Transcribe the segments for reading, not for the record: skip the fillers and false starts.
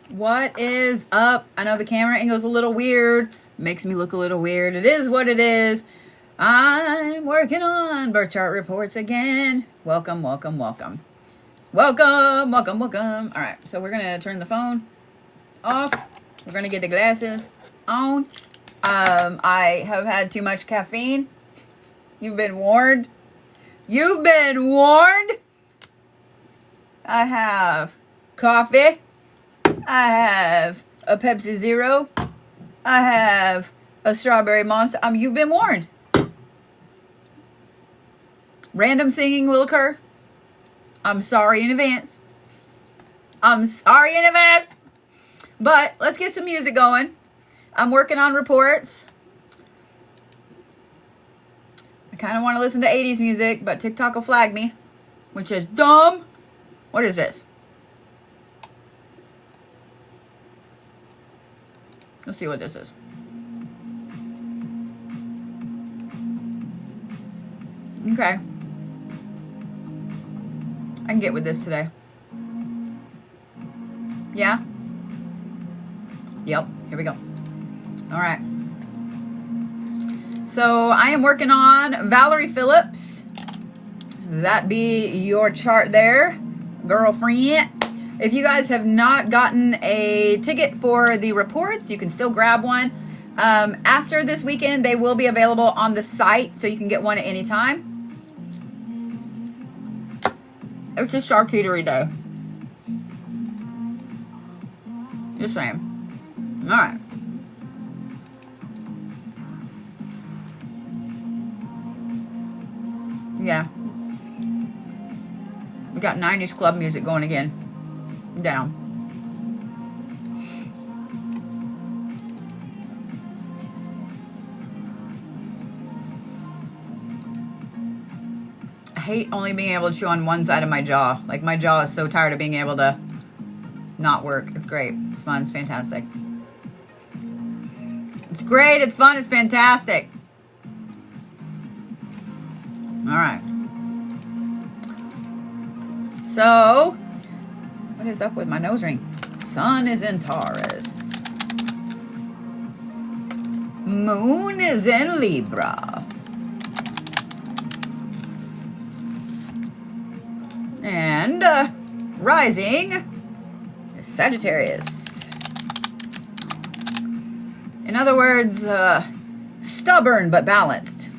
What is up? I know the camera angle's a little weird. Makes me look a little weird. It is what it is. I'm working on birth chart reports again. Welcome, welcome, welcome. Welcome, welcome, welcome. All right, so we're going to turn the phone off. We're going to get the glasses on. I have had too much caffeine. You've been warned. You've been warned. I have coffee. I have a Pepsi Zero. I have a strawberry monster. You've been warned. Random singing will occur. I'm sorry in advance. I'm sorry in advance. But let's get some music going. I'm working on reports. I kind of want to listen to 80s music, but TikTok will flag me, which is dumb. What is this? Let's see what this is. Okay. I can get with this today. Yeah? Yep. Here we go. All right. So I am working on Valerie Phillips. That be your chart there, girlfriend. If you guys have not gotten a ticket for the reports, you can still grab one. After this weekend, they will be available on the site, so you can get one at any time. It's a charcuterie day. Just saying. All right. Yeah. We got 90s club music going again. Down. I hate only being able to chew on one side of my jaw. Like, my jaw is so tired of being able to not work. It's great. It's fun. It's fantastic. It's great. It's fun. It's fantastic. All right. So, what is up with my nose ring? Sun is in Taurus. Moon is in Libra. And rising is Sagittarius. In other words, stubborn but balanced.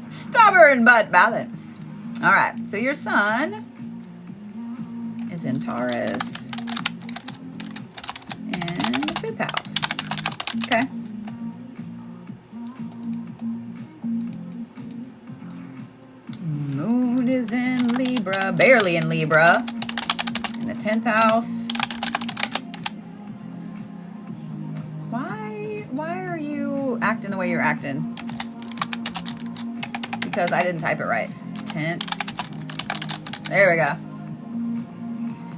Stubborn but balanced. All right, so your sun is in Taurus and the 5th house. Okay. Moon is in Libra, barely in Libra, in the 10th house. Why are you acting the way you're acting? Because I didn't type it right. 10th. There we go.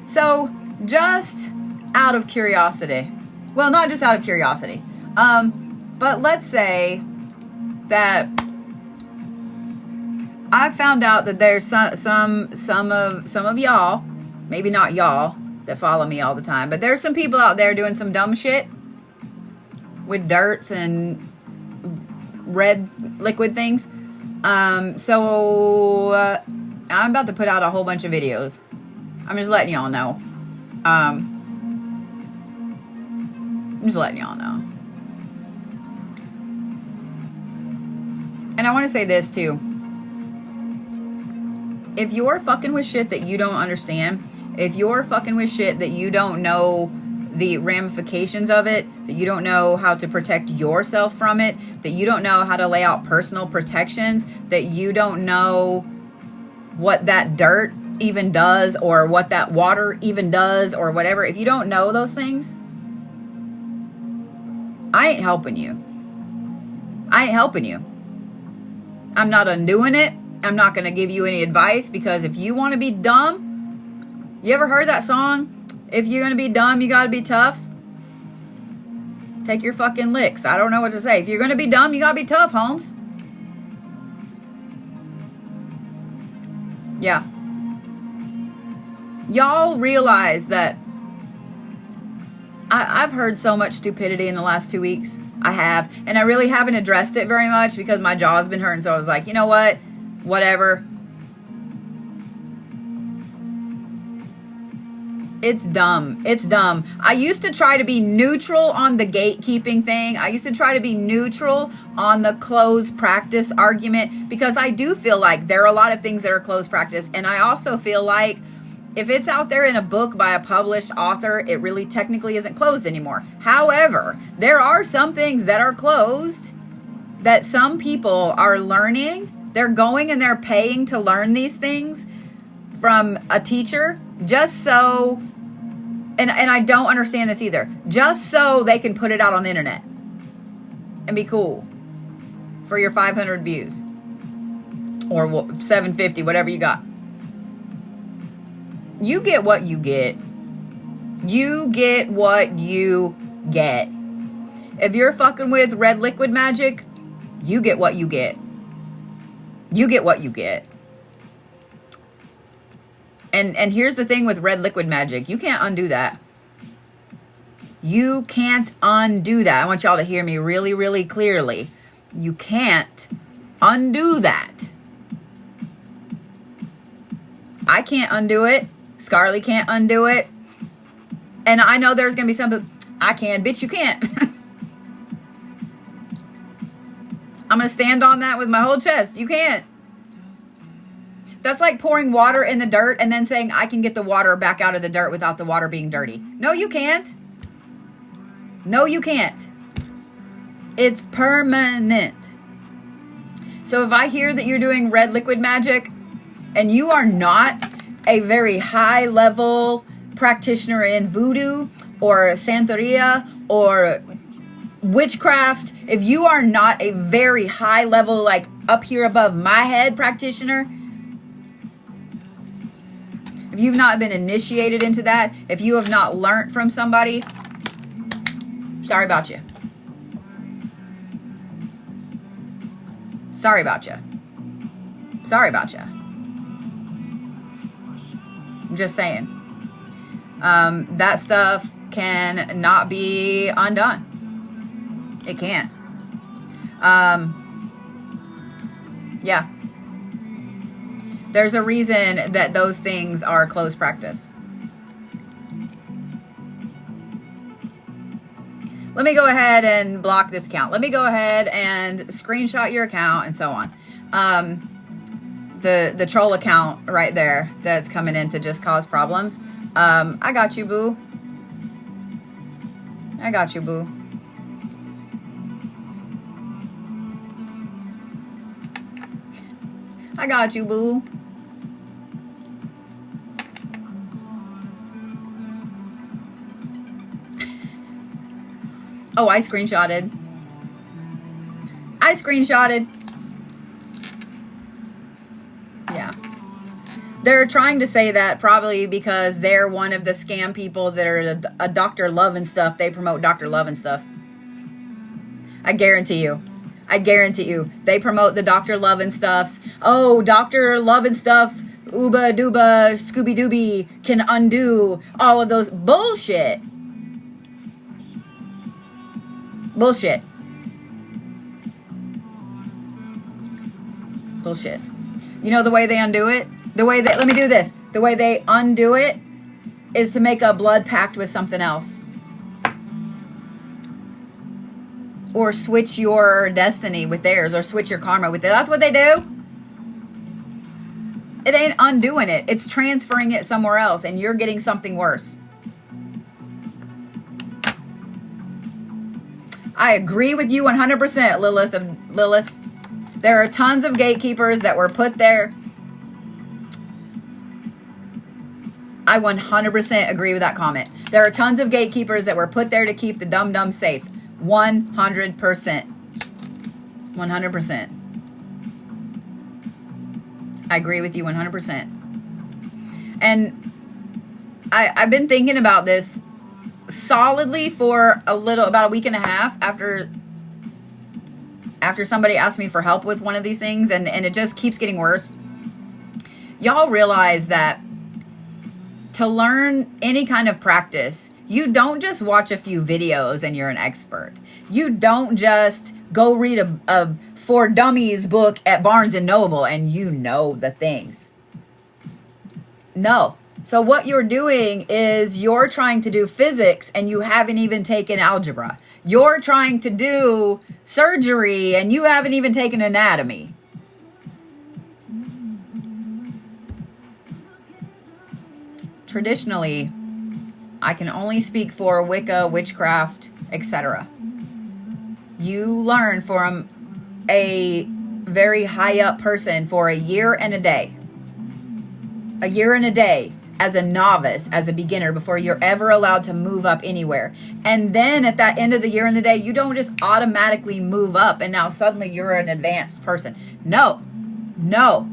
So, just out of curiosity, well, not just out of curiosity, but let's say that I found out that there's some of y'all, maybe not y'all that follow me all the time, but there's some people out there doing some dumb shit with dirts and red liquid things. So I'm about to put out a whole bunch of videos. I'm just letting y'all know. I'm just letting y'all know. And I want to say this too. If you're fucking with shit that you don't understand, if you're fucking with shit that you don't know the ramifications of it, that you don't know how to protect yourself from it, that you don't know how to lay out personal protections, that you don't know what that dirt even does or what that water even does or whatever, if you don't know those things, I ain't helping you. I ain't helping you. I'm not undoing it. I'm not going to give you any advice, because if you want to be dumb, you ever heard that song? If you're going to be dumb, you got to be tough. Take your fucking licks. I don't know what to say. If you're going to be dumb, you got to be tough, Holmes. Yeah. Y'all realize that I've heard so much stupidity in the last 2 weeks. I have. And I really haven't addressed it very much because my jaw's been hurting. So I was like, you know what? Whatever. It's dumb. It's dumb. I used to try to be neutral on the gatekeeping thing. I used to try to be neutral on the closed practice argument because I do feel like there are a lot of things that are closed practice. And I also feel like if it's out there in a book by a published author, it really technically isn't closed anymore. However, there are some things that are closed that some people are learning. They're going and they're paying to learn these things from a teacher just so, and I don't understand this either, just so they can put it out on the internet and be cool for your 500 views or 750, whatever you got. You get what you get. You get what you get. If you're fucking with Red Liquid Magic, you get what you get. You get what you get. And here's the thing with Red Liquid Magic. You can't undo that. You can't undo that. I want y'all to hear me really, really clearly. You can't undo that. I can't undo it. Scarly can't undo it. And I know there's going to be some, but I can. Bitch, you can't. I'm going to stand on that with my whole chest. You can't. That's like pouring water in the dirt and then saying, I can get the water back out of the dirt without the water being dirty. No, you can't. No, you can't. It's permanent. So if I hear that you're doing Red Liquid Magic and you are not a very high level practitioner in voodoo or Santeria or witchcraft, if you are not a very high level, like up here above my head practitioner, if you've not been initiated into that, if you have not learned from somebody, sorry about you. Sorry about you. Sorry about you. I'm just saying. That stuff can not be undone. It can't. Yeah. There's a reason that those things are closed practice. Let me go ahead and block this account. Let me go ahead and screenshot your account and so on. The troll account right there that's coming in to just cause problems. I got you, boo. I got you, boo. I got you, boo. Oh, I screenshotted. I screenshotted. Yeah. They're trying to say that probably because they're one of the scam people that are a Dr. Love and stuff. They promote Dr. Love and stuff. I guarantee you. I guarantee you. They promote the Dr. Love and stuffs. Oh, Dr. Love and stuff, Ooba Dooba, Scooby Dooby can undo all of those. Bullshit. Bullshit. Bullshit. You know the way they undo it? The way they, let me do this. The way they undo it is to make a blood pact with something else. Or switch your destiny with theirs, or switch your karma with theirs. That's what they do. It ain't undoing it. It's transferring it somewhere else, and you're getting something worse. I agree with you 100%, Lilith. There are tons of gatekeepers that were put there. I 100% agree with that comment. There are tons of gatekeepers that were put there to keep the dumb safe. 100%. 100%. I agree with you 100%. And I've been thinking about this solidly for about a week and a half after somebody asked me for help with one of these things, and it just keeps getting worse. Y'all realize that to learn any kind of practice, You don't just watch a few videos and you're an expert. You don't just go read a For Dummies book at Barnes and Noble and you know the things. No. So what you're doing is you're trying to do physics and you haven't even taken algebra. You're trying to do surgery and you haven't even taken anatomy. Traditionally, I can only speak for Wicca, witchcraft, etc. You learn from a very high up person for a year and a day. A year and a day as a novice, as a beginner, before you're ever allowed to move up anywhere. And then at that end of the year and the day, you don't just automatically move up and now suddenly you're an advanced person. No. No.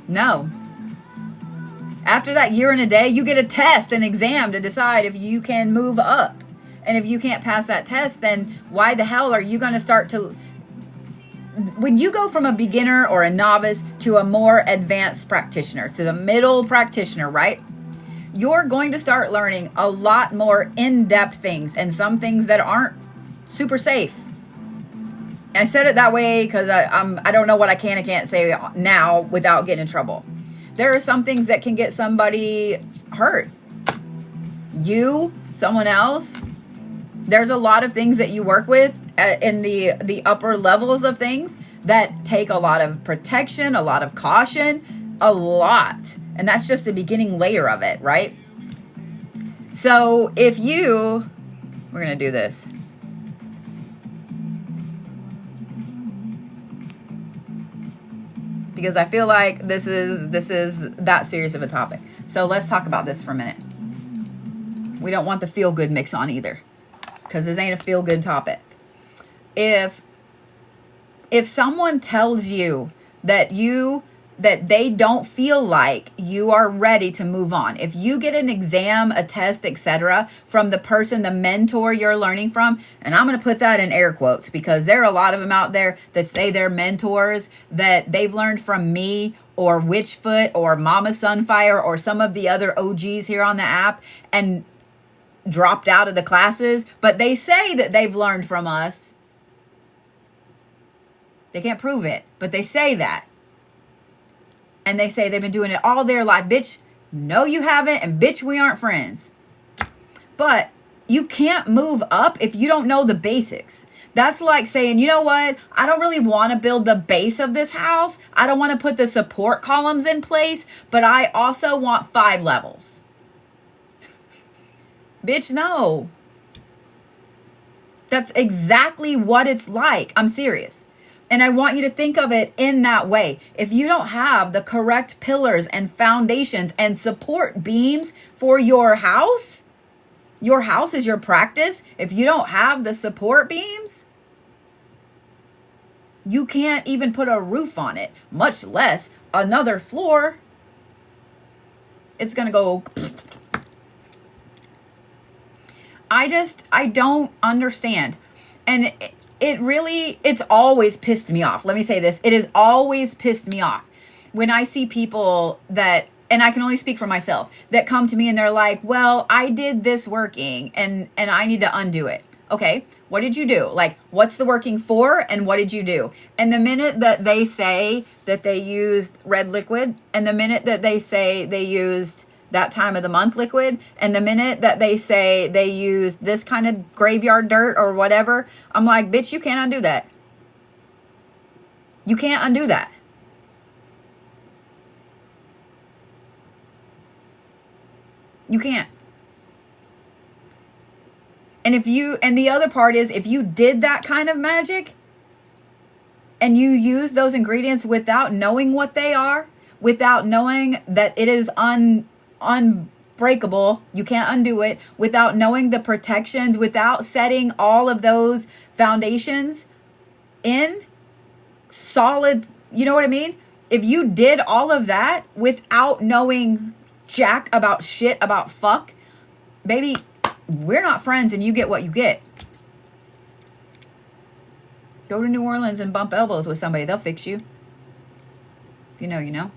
No. After that year and a day, you get a test, an exam to decide if you can move up. And if you can't pass that test, then why the hell are you going to start to... When you go from a beginner or a novice to a more advanced practitioner, to the middle practitioner, right? You're going to start learning a lot more in-depth things and some things that aren't super safe. I said it that way because I don't know what I can and can't say now without getting in trouble. There are some things that can get somebody hurt. You, someone else. There's a lot of things that you work with in the upper levels of things that take a lot of protection, a lot of caution, a lot. And that's just the beginning layer of it, right? So if we're going to do this. Because I feel like this is that serious of a topic. So let's talk about this for a minute. We don't want the feel-good mix on either. Because this ain't a feel-good topic. If someone tells you that they don't feel like you are ready to move on, if you get an exam, a test, etc., from the person, the mentor you're learning from, and I'm going to put that in air quotes because there are a lot of them out there that say they're mentors, that they've learned from me or Witchfoot or Mama Sunfire or some of the other OGs here on the app and dropped out of the classes, but they say that they've learned from us. They can't prove it, but they say that. And they say they've been doing it all their life. Bitch, no you haven't, and bitch, we aren't friends. But you can't move up if you don't know the basics. That's like saying, you know what? I don't really want to build the base of this house. I don't want to put the support columns in place, but I also want 5 levels. Bitch, no. That's exactly what it's like. I'm serious. And I want you to think of it in that way. If you don't have the correct pillars and foundations and support beams for your house is your practice. If you don't have the support beams, you can't even put a roof on it, much less another floor. It's going to go... I don't understand. And it's always pissed me off. Let me say this. It has always pissed me off when I see people that, and I can only speak for myself, that come to me and they're like, well, I did this working and I need to undo it. Okay, what did you do? Like, what's the working for and what did you do? And the minute that they say that they used red liquid, and the minute that they say they used that time of the month liquid, and the minute that they say they used this kind of graveyard dirt or whatever, I'm like, bitch, you can't undo that. You can't undo that. You can't. And the other part is, if you did that kind of magic and you use those ingredients without knowing what they are, without knowing that it is unbreakable, you can't undo it, without knowing the protections, without setting all of those foundations in solid, you know what I mean? If you did all of that without knowing jack about shit about fuck, baby, we're not friends and you get what you get. Go to New Orleans and bump elbows with somebody. They'll fix you. If you know, you know.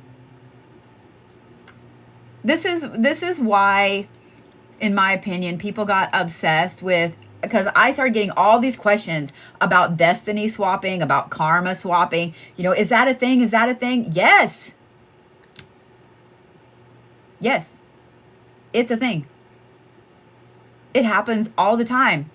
this is why, in my opinion, people got obsessed with, because I started getting all these questions about destiny swapping, about karma swapping. You know, is that a thing? Is that a thing? Yes. Yes. It's a thing. It happens all the time.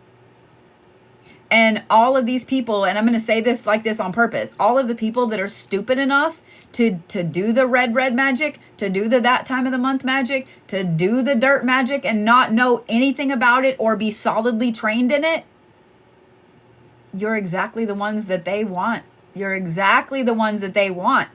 And all of these people, and I'm going to say this like this on purpose, all of the people that are stupid enough to do the red magic, to do the that time of the month magic, to do the dirt magic and not know anything about it or be solidly trained in it, you're exactly the ones that they want. You're exactly the ones that they want.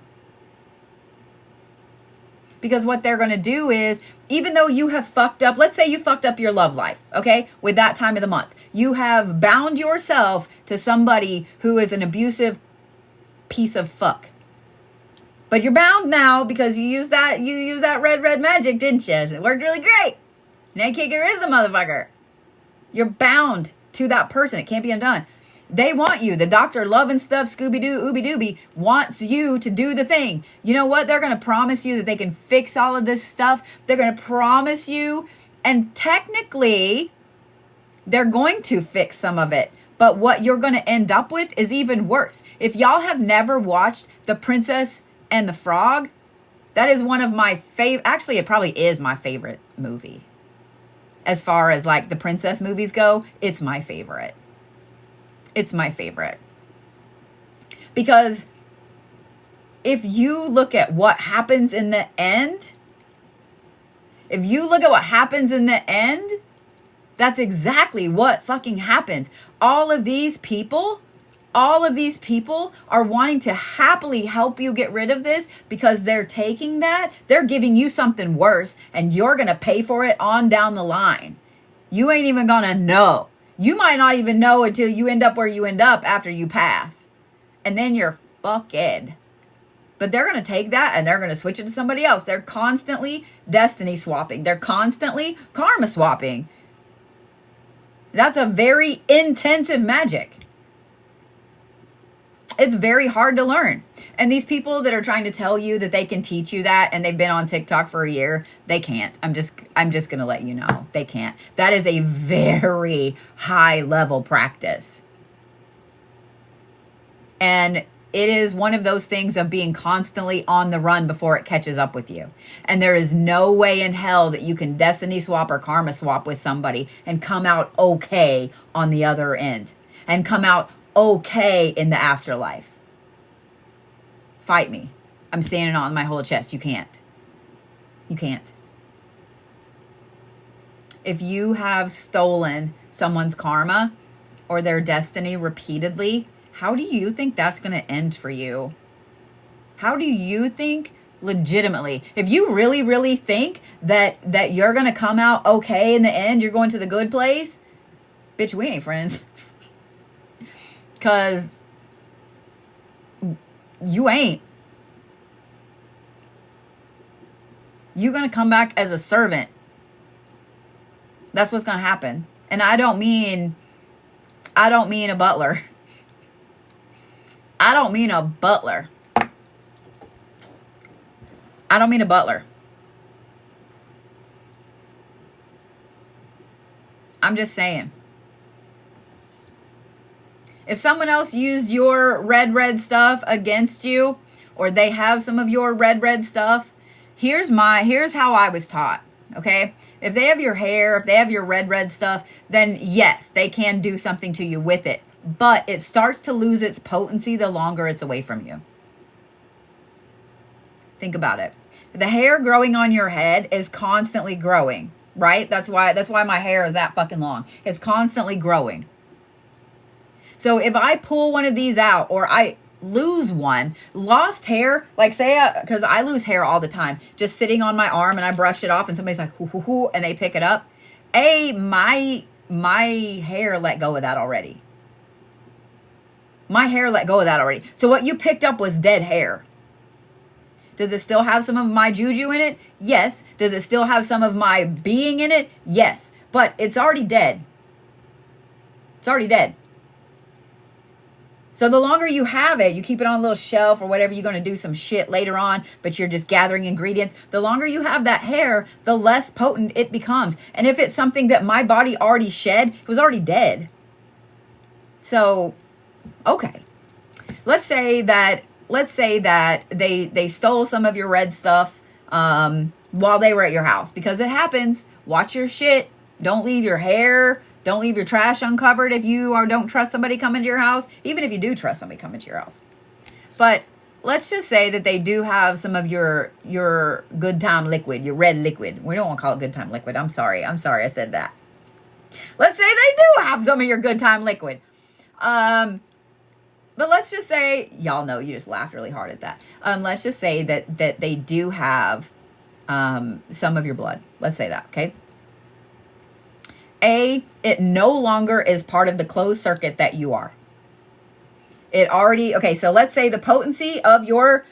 Because what they're going to do is, even though you have fucked up, let's say you fucked up your love life, okay, with that time of the month. You have bound yourself to somebody who is an abusive piece of fuck. But you're bound now because you used that red magic, didn't you? It worked really great. Now you can't get rid of the motherfucker. You're bound to that person. It can't be undone. They want you. The Dr. Love and Stuff, Scooby-Doo, Ooby-Dooby wants you to do the thing. You know what? They're going to promise you that they can fix all of this stuff. They're going to promise you. And technically, they're going to fix some of it. But what you're going to end up with is even worse. If y'all have never watched The Princess and the Frog, that is one of my favorite. Actually, it probably is my favorite movie. As far as like the princess movies go, it's my favorite. It's my favorite. Because if you look at what happens in the end, that's exactly what fucking happens. All of these people are wanting to happily help you get rid of this because they're taking that, they're giving you something worse, and you're going to pay for it on down the line. You ain't even going to know. You might not even know until you end up where you end up after you pass. And then you're fucked. But they're going to take that and they're going to switch it to somebody else. They're constantly destiny swapping. They're constantly karma swapping. That's a very intensive magic. It's very hard to learn. And these people that are trying to tell you that they can teach you that and they've been on TikTok for a year, they can't. I'm just going to let you know. They can't. That is a very high level practice. And it is one of those things of being constantly on the run before it catches up with you. And there is no way in hell that you can destiny swap or karma swap with somebody and come out okay on the other end. And come out okay in the afterlife. Fight me. I'm standing on my whole chest. You can't. You can't. If you have stolen someone's karma or their destiny repeatedly, how do you think that's going to end for you? How do you think legitimately, if you really, really think that you're going to come out okay in the end, you're going to the good place, bitch, we ain't friends. Because you ain't. You're going to come back as a servant. That's what's going to happen. And I don't mean a butler. I don't mean a butler. I don't mean a butler. I'm just saying. If someone else used your red stuff against you, or they have some of your red stuff, here's how I was taught, okay? If they have your hair, if they have your red stuff, then yes, they can do something to you with it. But it starts to lose its potency the longer it's away from you. Think about it. The hair growing on your head is constantly growing, right? That's why my hair is that fucking long. It's constantly growing. So if I pull one of these out or I lose one, lost hair, like say, because I lose hair all the time, just sitting on my arm and I brush it off and somebody's like, hoo, hoo, hoo, and they pick it up. My hair let go of that already. My hair let go of that already. So what you picked up was dead hair. Does it still have some of my juju in it? Yes. Does it still have some of my being in it? Yes. But it's already dead. It's already dead. So the longer you have it, you keep it on a little shelf or whatever, you're going to do some shit later on, but you're just gathering ingredients. The longer you have that hair, the less potent it becomes. And if it's something that my body already shed, it was already dead. So, okay. Let's say that they stole some of your red stuff while they were at your house, because it happens. Watch your shit. Don't leave your hair. Don't leave your trash uncovered if you don't trust somebody coming to your house, even if you do trust somebody coming to your house. But let's just say that they do have some of your good time liquid, your red liquid. We don't want to call it good time liquid. I'm sorry I said that. Let's say they do have some of your good time liquid. But let's just say, y'all know, you just laughed really hard at that. Let's just say that they do have some of your blood. Let's say that, okay? It no longer is part of the closed circuit that you are. It already, okay, so let's say the potency of your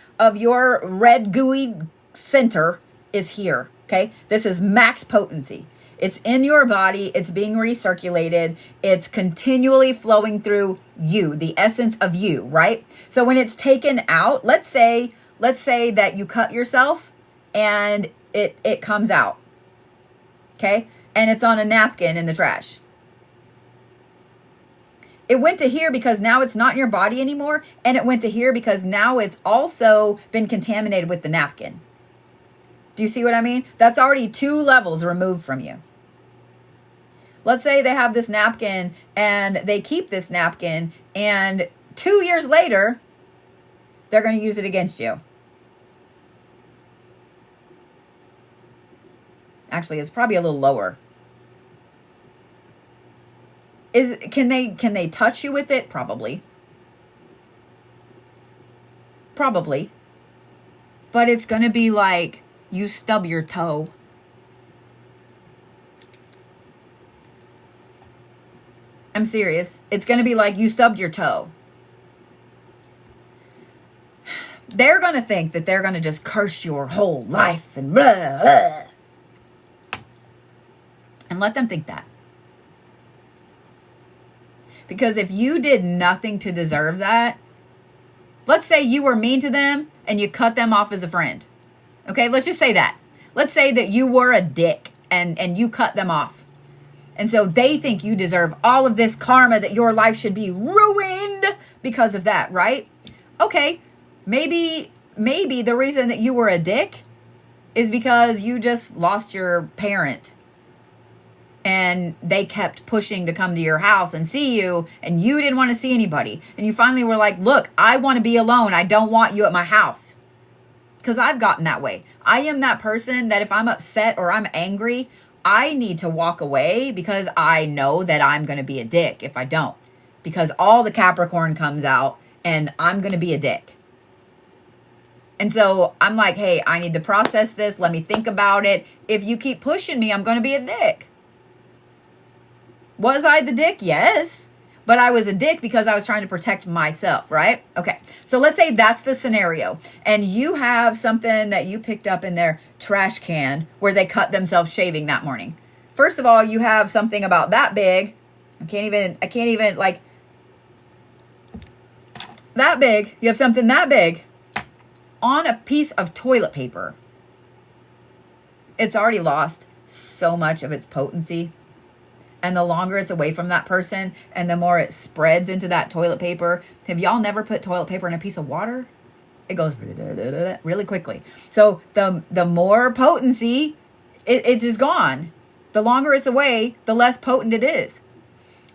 red gooey center is here, okay? This is max potency. It's in your body, it's being recirculated, it's continually flowing through you, the essence of you, right? So when it's taken out, let's say that you cut yourself and it comes out, okay? And it's on a napkin in the trash. It went to here because now it's not in your body anymore, and it went to here because now it's also been contaminated with the napkin. Do you see what I mean? That's already 2 levels removed from you. Let's say they have this napkin and they keep this napkin, and 2 years later, they're going to use it against you. Actually, it's probably a little lower. Can they touch you with it? Probably. Probably. But it's going to be like you stub your toe. I'm serious. It's going to be like you stubbed your toe. They're going to think that they're going to just curse your whole life and blah, blah. And let them think that. Because if you did nothing to deserve that, let's say you were mean to them and you cut them off as a friend. Okay, let's just say that. Let's say that you were a dick and you cut them off. And so they think you deserve all of this karma, that your life should be ruined because of that, right? Okay, maybe the reason that you were a dick is because you just lost your parent. And they kept pushing to come to your house and see you, and you didn't want to see anybody. And you finally were like, look, I want to be alone. I don't want you at my house. Because I've gotten that way. I am that person that if I'm upset or I'm angry, I need to walk away because I know that I'm going to be a dick if I don't. Because all the Capricorn comes out and I'm going to be a dick. And so I'm like, hey, I need to process this. Let me think about it. If you keep pushing me, I'm going to be a dick. Was I the dick? Yes. But I was a dick because I was trying to protect myself, right? Okay. So let's say that's the scenario. And you have something that you picked up in their trash can where they cut themselves shaving that morning. First of all, you have something about that big. I can't even like that big. You have something that big on a piece of toilet paper. It's already lost so much of its potency. And the longer it's away from that person and the more it spreads into that toilet paper. Have y'all never put toilet paper in a piece of water? It goes really quickly. So the more potency, it's just gone. The longer it's away, the less potent it is.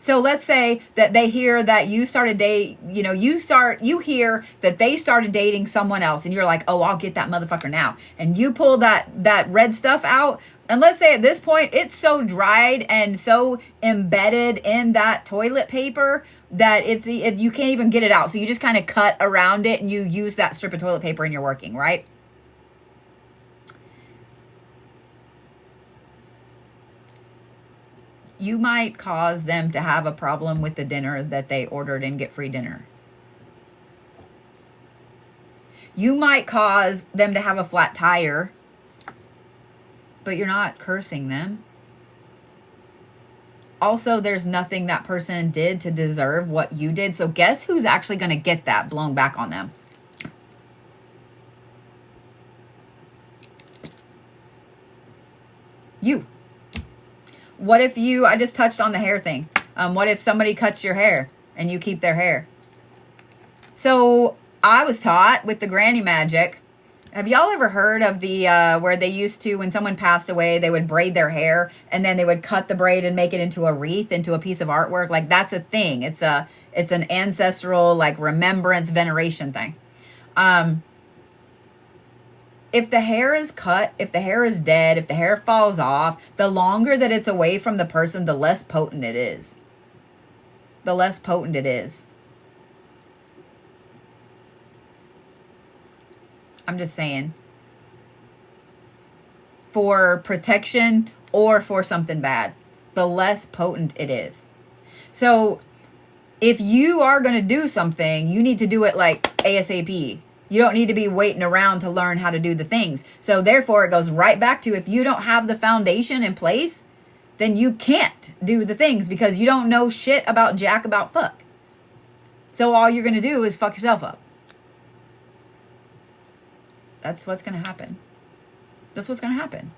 So let's say that they hear that you started you hear that they started dating someone else, and you're like, oh, I'll get that motherfucker now. And you pull that red stuff out. And let's say at this point, it's so dried and so embedded in that toilet paper that you can't even get it out. So you just kind of cut around it and you use that strip of toilet paper and you're working, right? You might cause them to have a problem with the dinner that they ordered and get free dinner. You might cause them to have a flat tire, but you're not cursing them. Also, there's nothing that person did to deserve what you did. So guess who's actually going to get that blown back on them? You. What if you, I just touched on the hair thing. What if somebody cuts your hair and you keep their hair? So I was taught with the granny magic. Have y'all ever heard of the, where they used to, when someone passed away, they would braid their hair and then they would cut the braid and make it into a wreath, into a piece of artwork? Like, that's a thing. It's an ancestral, like, remembrance, veneration thing. If the hair is cut, if the hair is dead, if the hair falls off, the longer that it's away from the person, the less potent it is. The less potent it is. I'm just saying. For protection or for something bad, the less potent it is. So if you are going to do something, you need to do it like ASAP. You don't need to be waiting around to learn how to do the things. So therefore, it goes right back to, if you don't have the foundation in place, then you can't do the things because you don't know shit about jack about fuck. So all you're going to do is fuck yourself up. That's what's going to happen. That's what's going to happen.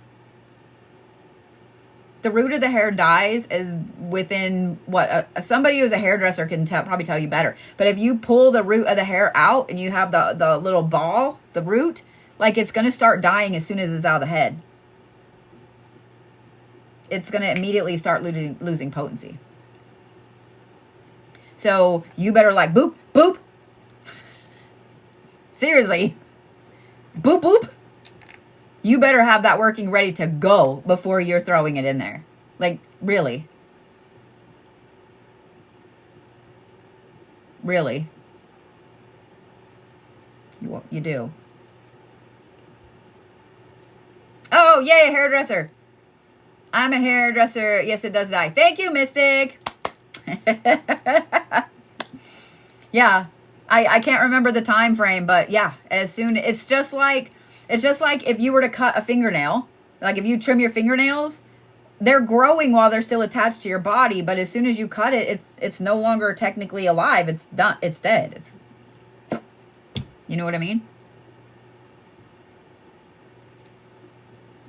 The root of the hair dies is within what somebody who's a hairdresser can probably tell you better. But if you pull the root of the hair out and you have the little ball, the root, like, it's going to start dying as soon as it's out of the head. It's going to immediately start losing potency. So you better, like, boop, boop. Seriously. Boop, boop. You better have that working ready to go before you're throwing it in there. Like, really. Really. You do. Oh, yay, a hairdresser. I'm a hairdresser. Yes, it does die. Thank you, Mystic. Yeah. I can't remember the time frame, but yeah, as soon, it's just like if you were to cut a fingernail, like if you trim your fingernails, they're growing while they're still attached to your body, but as soon as you cut it, it's no longer technically alive. It's done. It's dead. You know what I mean?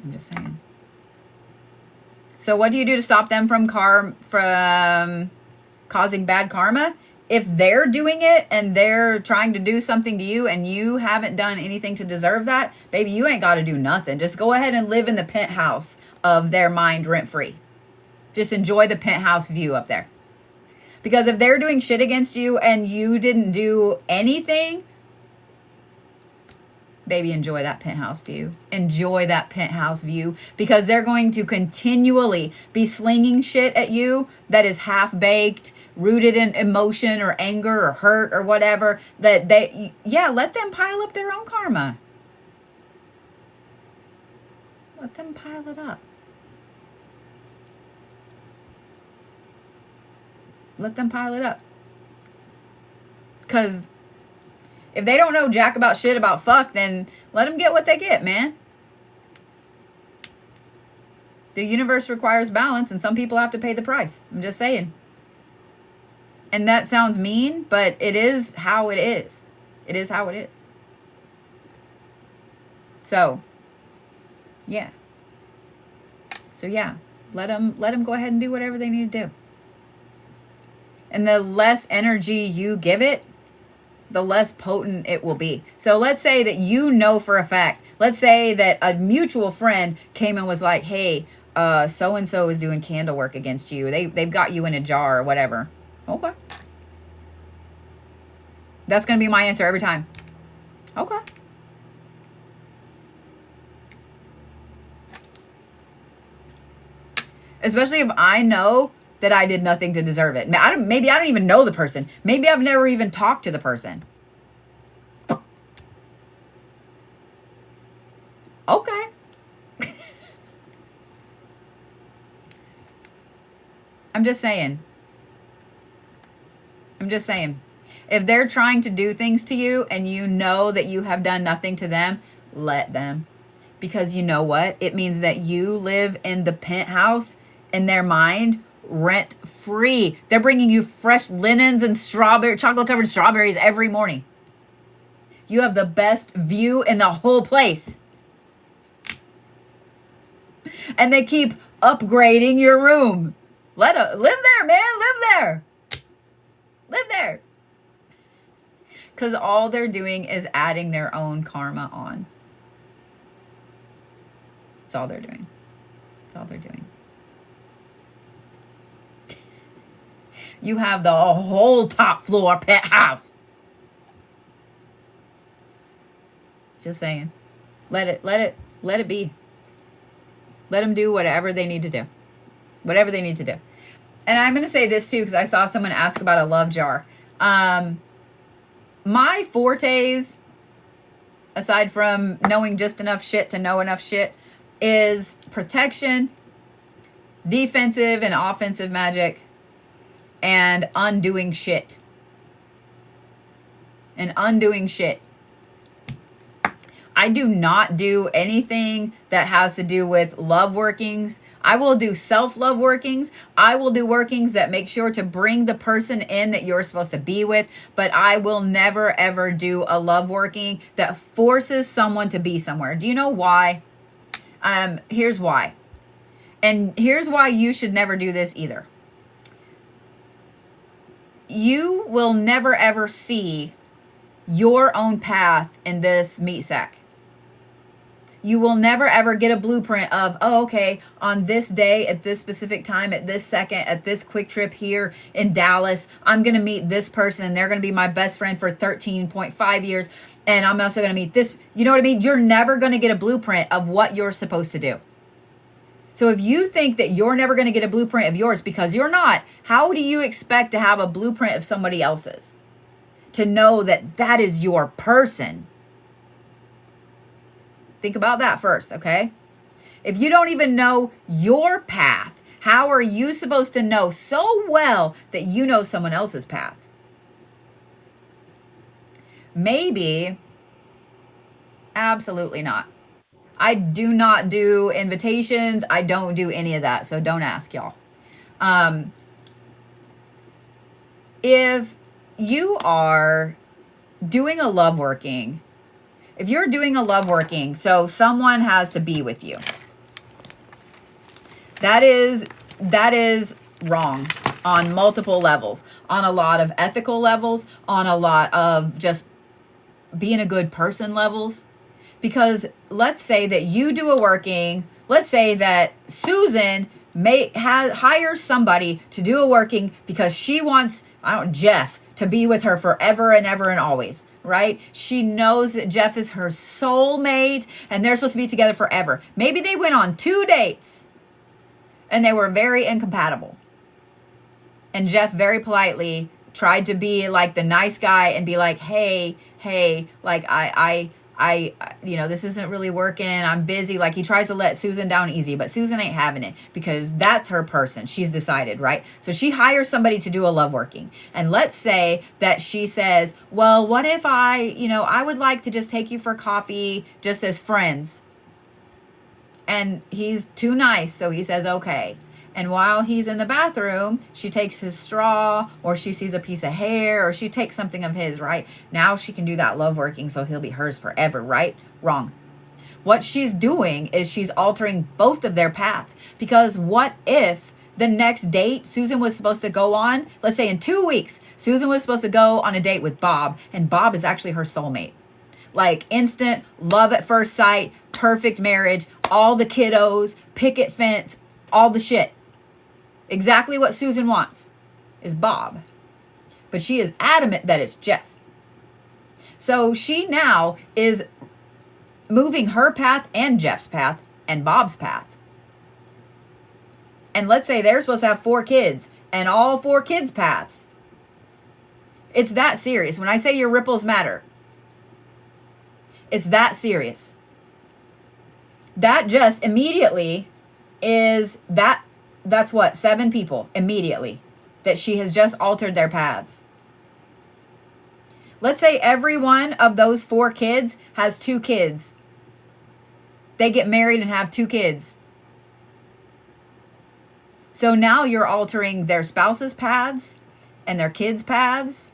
I'm just saying. So what do you do to stop them from causing bad karma? If they're doing it and they're trying to do something to you and you haven't done anything to deserve that, baby, you ain't got to do nothing. Just go ahead and live in the penthouse of their mind rent-free. Just enjoy the penthouse view up there. Because if they're doing shit against you and you didn't do anything, baby, enjoy that penthouse view. Enjoy that penthouse view, because they're going to continually be slinging shit at you that is half-baked, rooted in emotion or anger or hurt or whatever, that let them pile up their own karma. Let them pile it up. Let them pile it up. Because if they don't know jack about shit about fuck, then let them get what they get, man. The universe requires balance, and some people have to pay the price. I'm just saying. And that sounds mean, but it is how it is. It is how it is. So, yeah. So, yeah. Let them go ahead and do whatever they need to do. And the less energy you give it, the less potent it will be. So let's say that you know for a fact, let's say that a mutual friend came and was like, hey, so-and-so is doing candle work against you. They've got you in a jar or whatever. Okay. That's going to be my answer every time. Okay. Especially if I know that I did nothing to deserve it. Maybe I don't even know the person. Maybe I've never even talked to the person. Okay. I'm just saying. If they're trying to do things to you and you know that you have done nothing to them, let them. Because you know what? It means that you live in the penthouse in their mind rent free. They're bringing you fresh linens and chocolate covered strawberries every morning. You have the best view in the whole place. And they keep upgrading your room. Live there, man. Live there. Live there. Because all they're doing is adding their own karma on. That's all they're doing. That's all they're doing. You have the whole top floor penthouse. Just saying. Let it be. Let them do whatever they need to do. Whatever they need to do. And I'm going to say this too, because I saw someone ask about a love jar. My fortes, aside from knowing just enough shit to know enough shit, is protection, defensive and offensive magic, and undoing shit. And undoing shit. I do not do anything that has to do with love workings. I will do self-love workings. I will do workings that make sure to bring the person in that you're supposed to be with. But I will never, ever do a love working that forces someone to be somewhere. Do you know why? Here's why. And here's why you should never do this either. You will never, ever see your own path in this meat sack. You will never ever get a blueprint of, oh, okay, on this day, at this specific time, at this second, at this quick trip here in Dallas, I'm going to meet this person and they're going to be my best friend for 13.5 years. And I'm also going to meet this. You know what I mean? You're never going to get a blueprint of what you're supposed to do. So if you think that you're never going to get a blueprint of yours because you're not, how do you expect to have a blueprint of somebody else's? To know that that is your person. Think about that first, okay? If you don't even know your path, how are you supposed to know so well that you know someone else's path? Maybe, absolutely not. I do not do invitations. I don't do any of that, so don't ask, y'all. If you are doing a love working, if you're doing a love working, so someone has to be with you. That is wrong on multiple levels, on a lot of ethical levels, on a lot of just being a good person levels. Because let's say that you do a working, let's say that Susan hires somebody to do a working because she wants, Jeff to be with her forever and ever and always, right? She knows that Jeff is her soulmate and they're supposed to be together forever. Maybe they went on 2 dates and they were very incompatible. And Jeff very politely tried to be like the nice guy and be like, hey, like I this isn't really working. I'm busy. Like he tries to let Susan down easy, but Susan ain't having it because that's her person. She's decided, right? So she hires somebody to do a love working. And let's say that she says, well, what if I would like to just take you for coffee just as friends. And he's too nice. So he says, okay. And while he's in the bathroom, she takes his straw or she sees a piece of hair or she takes something of his, right? Now she can do that love working so he'll be hers forever, right? Wrong. What she's doing is she's altering both of their paths. Because what if the next date Susan was supposed to go on, let's say in 2 weeks, Susan was supposed to go on a date with Bob and Bob is actually her soulmate. Like instant love at first sight, perfect marriage, all the kiddos, picket fence, all the shit. Exactly what Susan wants is Bob. But she is adamant that it's Jeff. So she now is moving her path and Jeff's path and Bob's path. And let's say they're supposed to have 4 kids and all 4 kids' paths. It's that serious. When I say your ripples matter, it's that serious. That just immediately is that's what, 7 people immediately that she has just altered their paths. Let's say every one of those 4 kids has 2 kids. They get married and have 2 kids. So now you're altering their spouse's paths and their kids' paths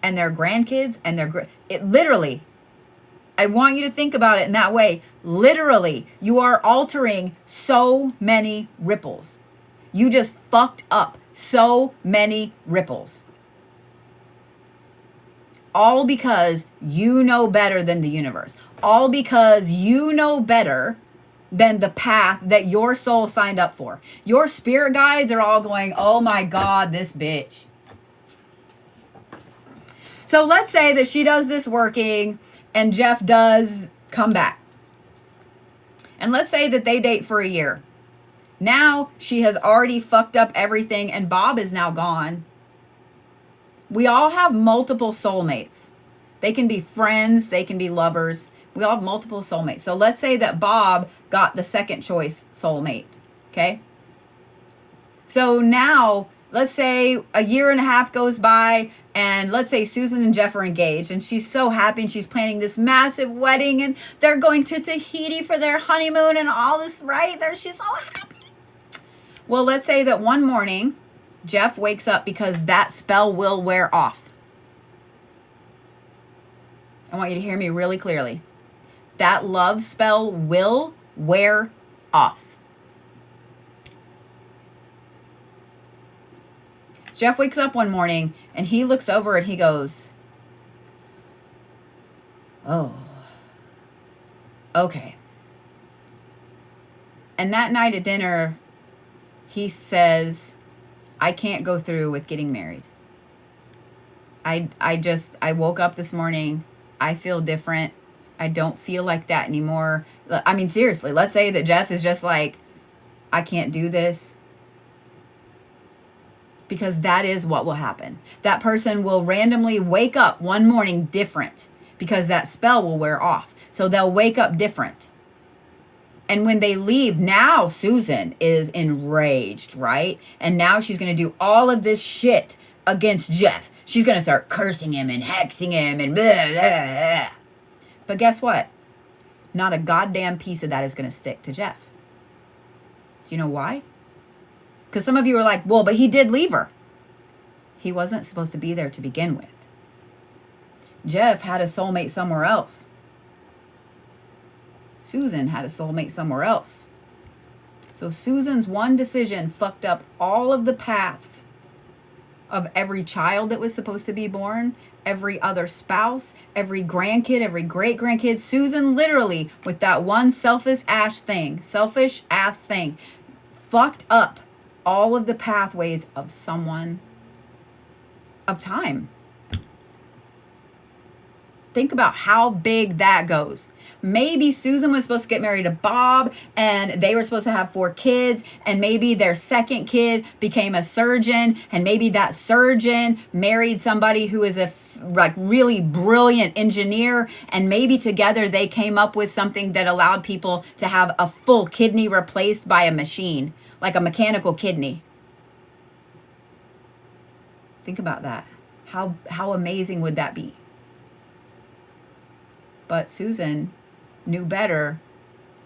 and their grandkids and it literally, I want you to think about it in that way. Literally, you are altering so many ripples. You just fucked up so many ripples. All because you know better than the universe. All because you know better than the path that your soul signed up for. Your spirit guides are all going, oh my God, this bitch. So let's say that she does this working and Jeff does come back. And let's say that they date for a year. Now she has already fucked up everything and Bob is now gone. We all have multiple soulmates. They can be friends, they can be lovers. We all have multiple soulmates. So let's say that Bob got the second choice soulmate, okay? So now, let's say a year and a half goes by and let's say Susan and Jeff are engaged and she's so happy and she's planning this massive wedding and they're going to Tahiti for their honeymoon and all this, right? She's so happy. Well, let's say that one morning, Jeff wakes up because that spell will wear off. I want you to hear me really clearly. That love spell will wear off. Jeff wakes up one morning and he looks over and he goes, oh, okay. And that night at dinner, he says, I can't go through with getting married. I woke up this morning. I feel different. I don't feel like that anymore. I mean, seriously, let's say that Jeff is just like, I can't do this. Because that is what will happen. That person will randomly wake up one morning different because that spell will wear off. So they'll wake up different. And when they leave, now Susan is enraged, right? And now she's going to do all of this shit against Jeff. She's going to start cursing him and hexing him and blah, blah, blah. But guess what? Not a goddamn piece of that is going to stick to Jeff. Do you know why? Because some of you are like, well, but he did leave her. He wasn't supposed to be there to begin with. Jeff had a soulmate somewhere else. Susan had a soulmate somewhere else. So Susan's one decision fucked up all of the paths of every child that was supposed to be born, every other spouse, every grandkid, every great-grandkid. Susan literally, with that one selfish ass thing, fucked up all of the pathways of someone, of time. Think about how big that goes. Maybe Susan was supposed to get married to Bob and they were supposed to have 4 kids, and maybe their second kid became a surgeon, and maybe that surgeon married somebody who is a really brilliant engineer, and maybe together they came up with something that allowed people to have a full kidney replaced by a machine, like a mechanical kidney. Think about that. How amazing would that be? But Susan knew better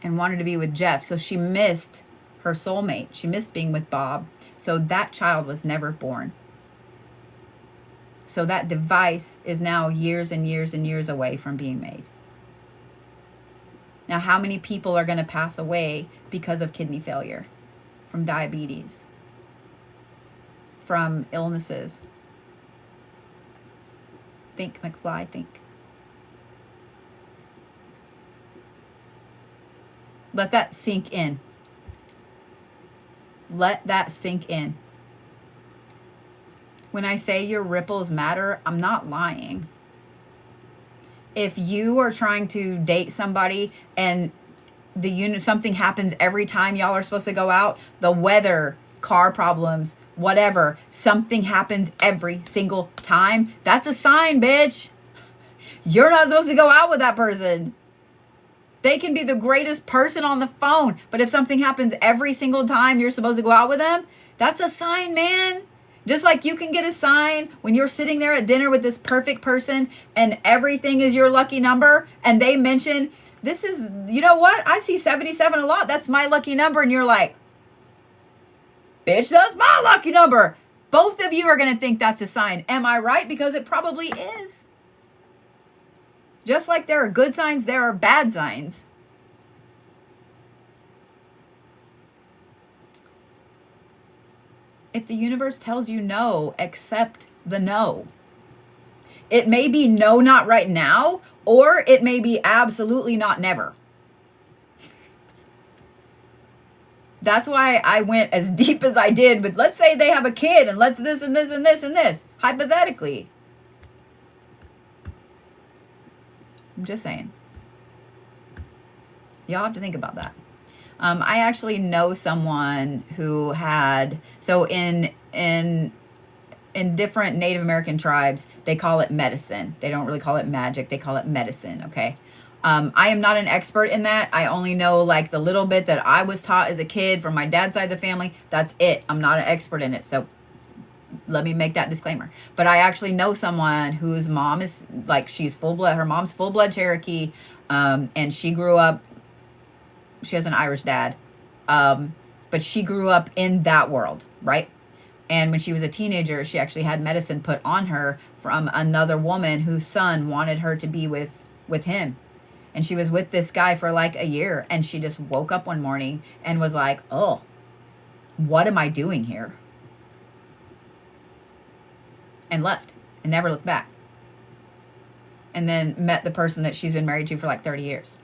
and wanted to be with Jeff. So she missed her soulmate. She missed being with Bob. So that child was never born. So that device is now years and years and years away from being made. Now, how many people are going to pass away because of kidney failure? From diabetes? From illnesses? Think, McFly, think. Let that sink in. Let that sink in. When I say your ripples matter, I'm not lying. If you are trying to date somebody and something happens every time y'all are supposed to go out, the weather, car problems, whatever, something happens every single time, that's a sign, bitch. You're not supposed to go out with that person. They can be the greatest person on the phone, but if something happens every single time you're supposed to go out with them, that's a sign, man. Just like you can get a sign when you're sitting there at dinner with this perfect person and everything is your lucky number, and they mention, this is, you know what? I see 77 a lot. That's my lucky number. And you're like, Bitch, that's my lucky number. Both of you are going to think that's a sign. Am I right? Because it probably is. Just like there are good signs, there are bad signs. If the universe tells you no, accept the no. It may be no, not right now, or it may be absolutely not never. That's why I went as deep as I did with, let's say they have a kid and let's this and this and this and this, hypothetically. I'm just saying. Y'all have to think about that. I actually know someone who had, so in different Native American tribes, they call it medicine. They don't really call it magic. They call it medicine, okay? I am not an expert in that. I only know like the little bit that I was taught as a kid from my dad's side of the family. That's it. I'm not an expert in it. So let me make that disclaimer. But I actually know someone whose mom is like, she's full blood. Her mom's full blood Cherokee. And she grew up, she has an Irish dad. But she grew up in that world, right? And when she was a teenager, she actually had medicine put on her from another woman whose son wanted her to be with him. And she was with this guy for like a year. And she just woke up one morning and was like, oh, what am I doing here? And left and never looked back. And then met the person that she's been married to for like 30 years.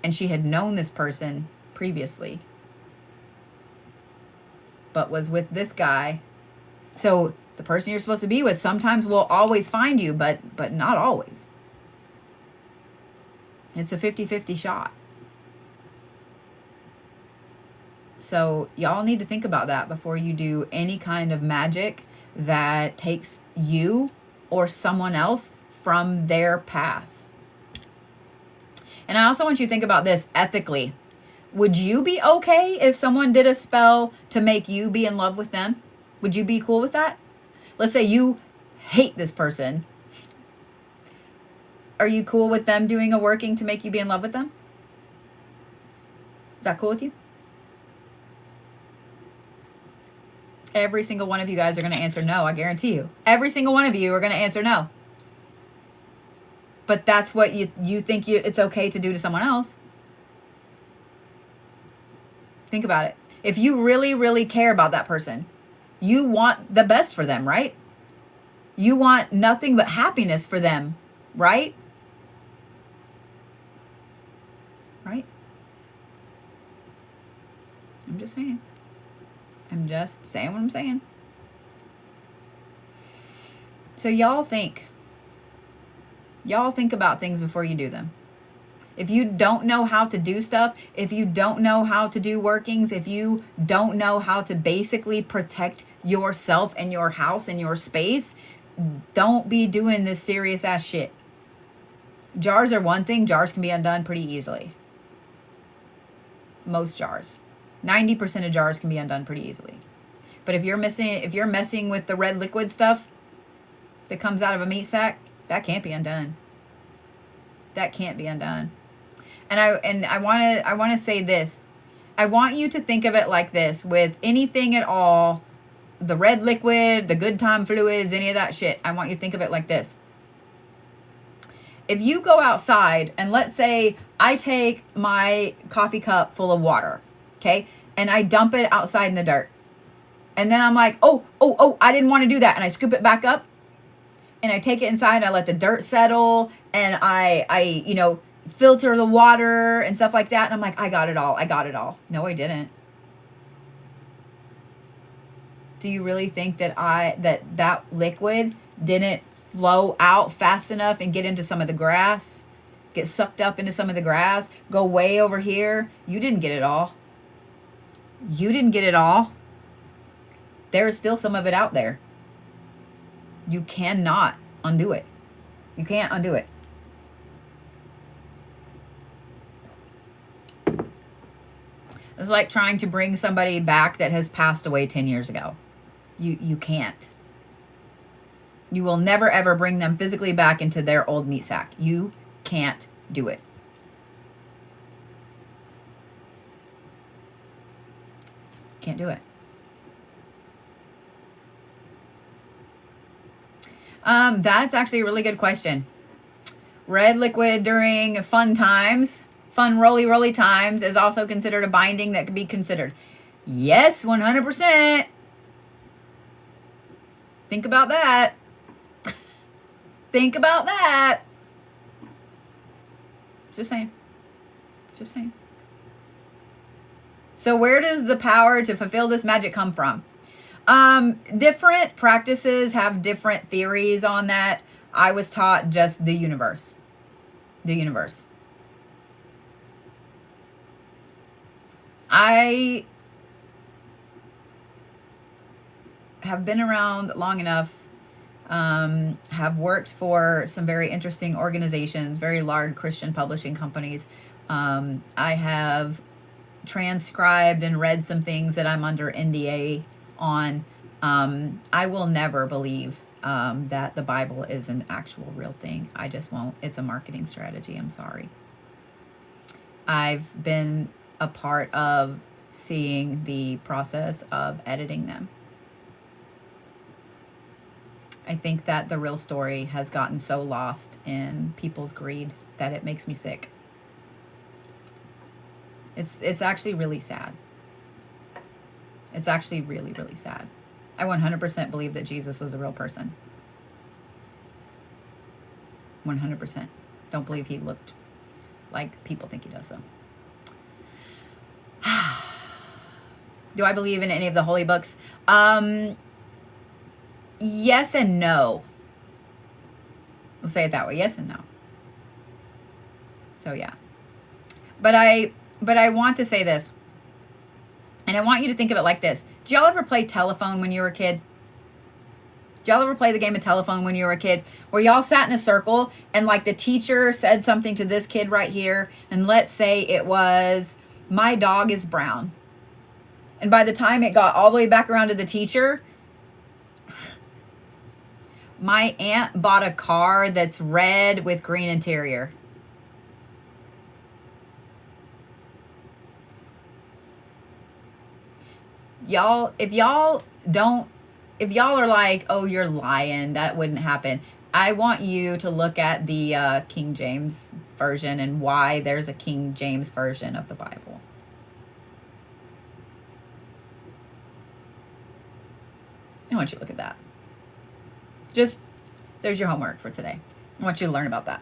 And she had known this person previously, but was with this guy. So the person you're supposed to be with sometimes will always find you, but not always. It's a 50-50 shot. So y'all need to think about that before you do any kind of magic that takes you or someone else from their path. And I also want you to think about this ethically. Would you be okay if someone did a spell to make you be in love with them? Would you be cool with that? Let's say you hate this person. Are you cool with them doing a working to make you be in love with them? Is that cool with you? Every single one of you guys are going to answer no, I guarantee you. Every single one of you are going to answer no. But that's what you think it's okay to do to someone else. Think about it. If you really, really care about that person, you want the best for them, right? You want nothing but happiness for them, right? Right? I'm just saying. I'm just saying what I'm saying. So y'all think about things before you do them. If you don't know how to do stuff, if you don't know how to do workings, if you don't know how to basically protect yourself and your house and your space, don't be doing this serious ass shit. Jars are one thing. Jars can be undone pretty easily. Most jars. 90% of jars can be undone pretty easily. But if you're messing with the red liquid stuff that comes out of a meat sack, that can't be undone. That can't be undone. And I want to say this. I want you to think of it like this with anything at all, the red liquid, the good time fluids, any of that shit. I want you to think of it like this. If you go outside and let's say I take my coffee cup full of water, okay, and I dump it outside in the dirt. And then I'm like, oh, I didn't want to do that. And I scoop it back up and I take it inside and I let the dirt settle and I filter the water and stuff like that. And I'm like, I got it all. No, I didn't. Do you really think that that liquid didn't flow out fast enough and get into some of the grass, get sucked up into some of the grass, go way over here? You didn't get it all. You didn't get it all. There is still some of it out there. You cannot undo it. You can't undo it. It's like trying to bring somebody back that has passed away 10 years ago. You can't. You will never ever bring them physically back into their old meat sack. You can't do it. can't do it. That's actually a really good question. Red liquid during fun rolly times is also considered a binding that could be considered. Yes, 100%. Think about that. Think about that. Just saying. Just saying. So where does the power to fulfill this magic come from? Different practices have different theories on that. I was taught just the universe. The universe. I have been around long enough, have worked for some very interesting organizations, very large Christian publishing companies. I have transcribed and read some things that I'm under NDA on. I will never believe that the Bible is an actual real thing. I just won't. It's a marketing strategy. I'm sorry. I've been a part of seeing the process of editing them. I think that the real story has gotten so lost in people's greed that it makes me sick. It's actually really sad. It's actually really, really sad. I 100% believe that Jesus was a real person. 100%. Don't believe he looked like people think he does, so. Do I believe in any of the holy books? Yes and no. We'll say it that way. Yes and no. So yeah. But I want to say this. And I want you to think of it like this. Did y'all ever play telephone when you were a kid? Did y'all ever play the game of telephone when you were a kid? Where y'all sat in a circle and like the teacher said something to this kid right here. And let's say it was, my dog is brown. And by the time it got all the way back around to the teacher, my aunt bought a car that's red with green interior. Y'all, if y'all are like, oh, you're lying, that wouldn't happen. I want you to look at the King James version and why there's a King James version of the Bible. I want you to look at that. Just, there's your homework for today. I want you to learn about that.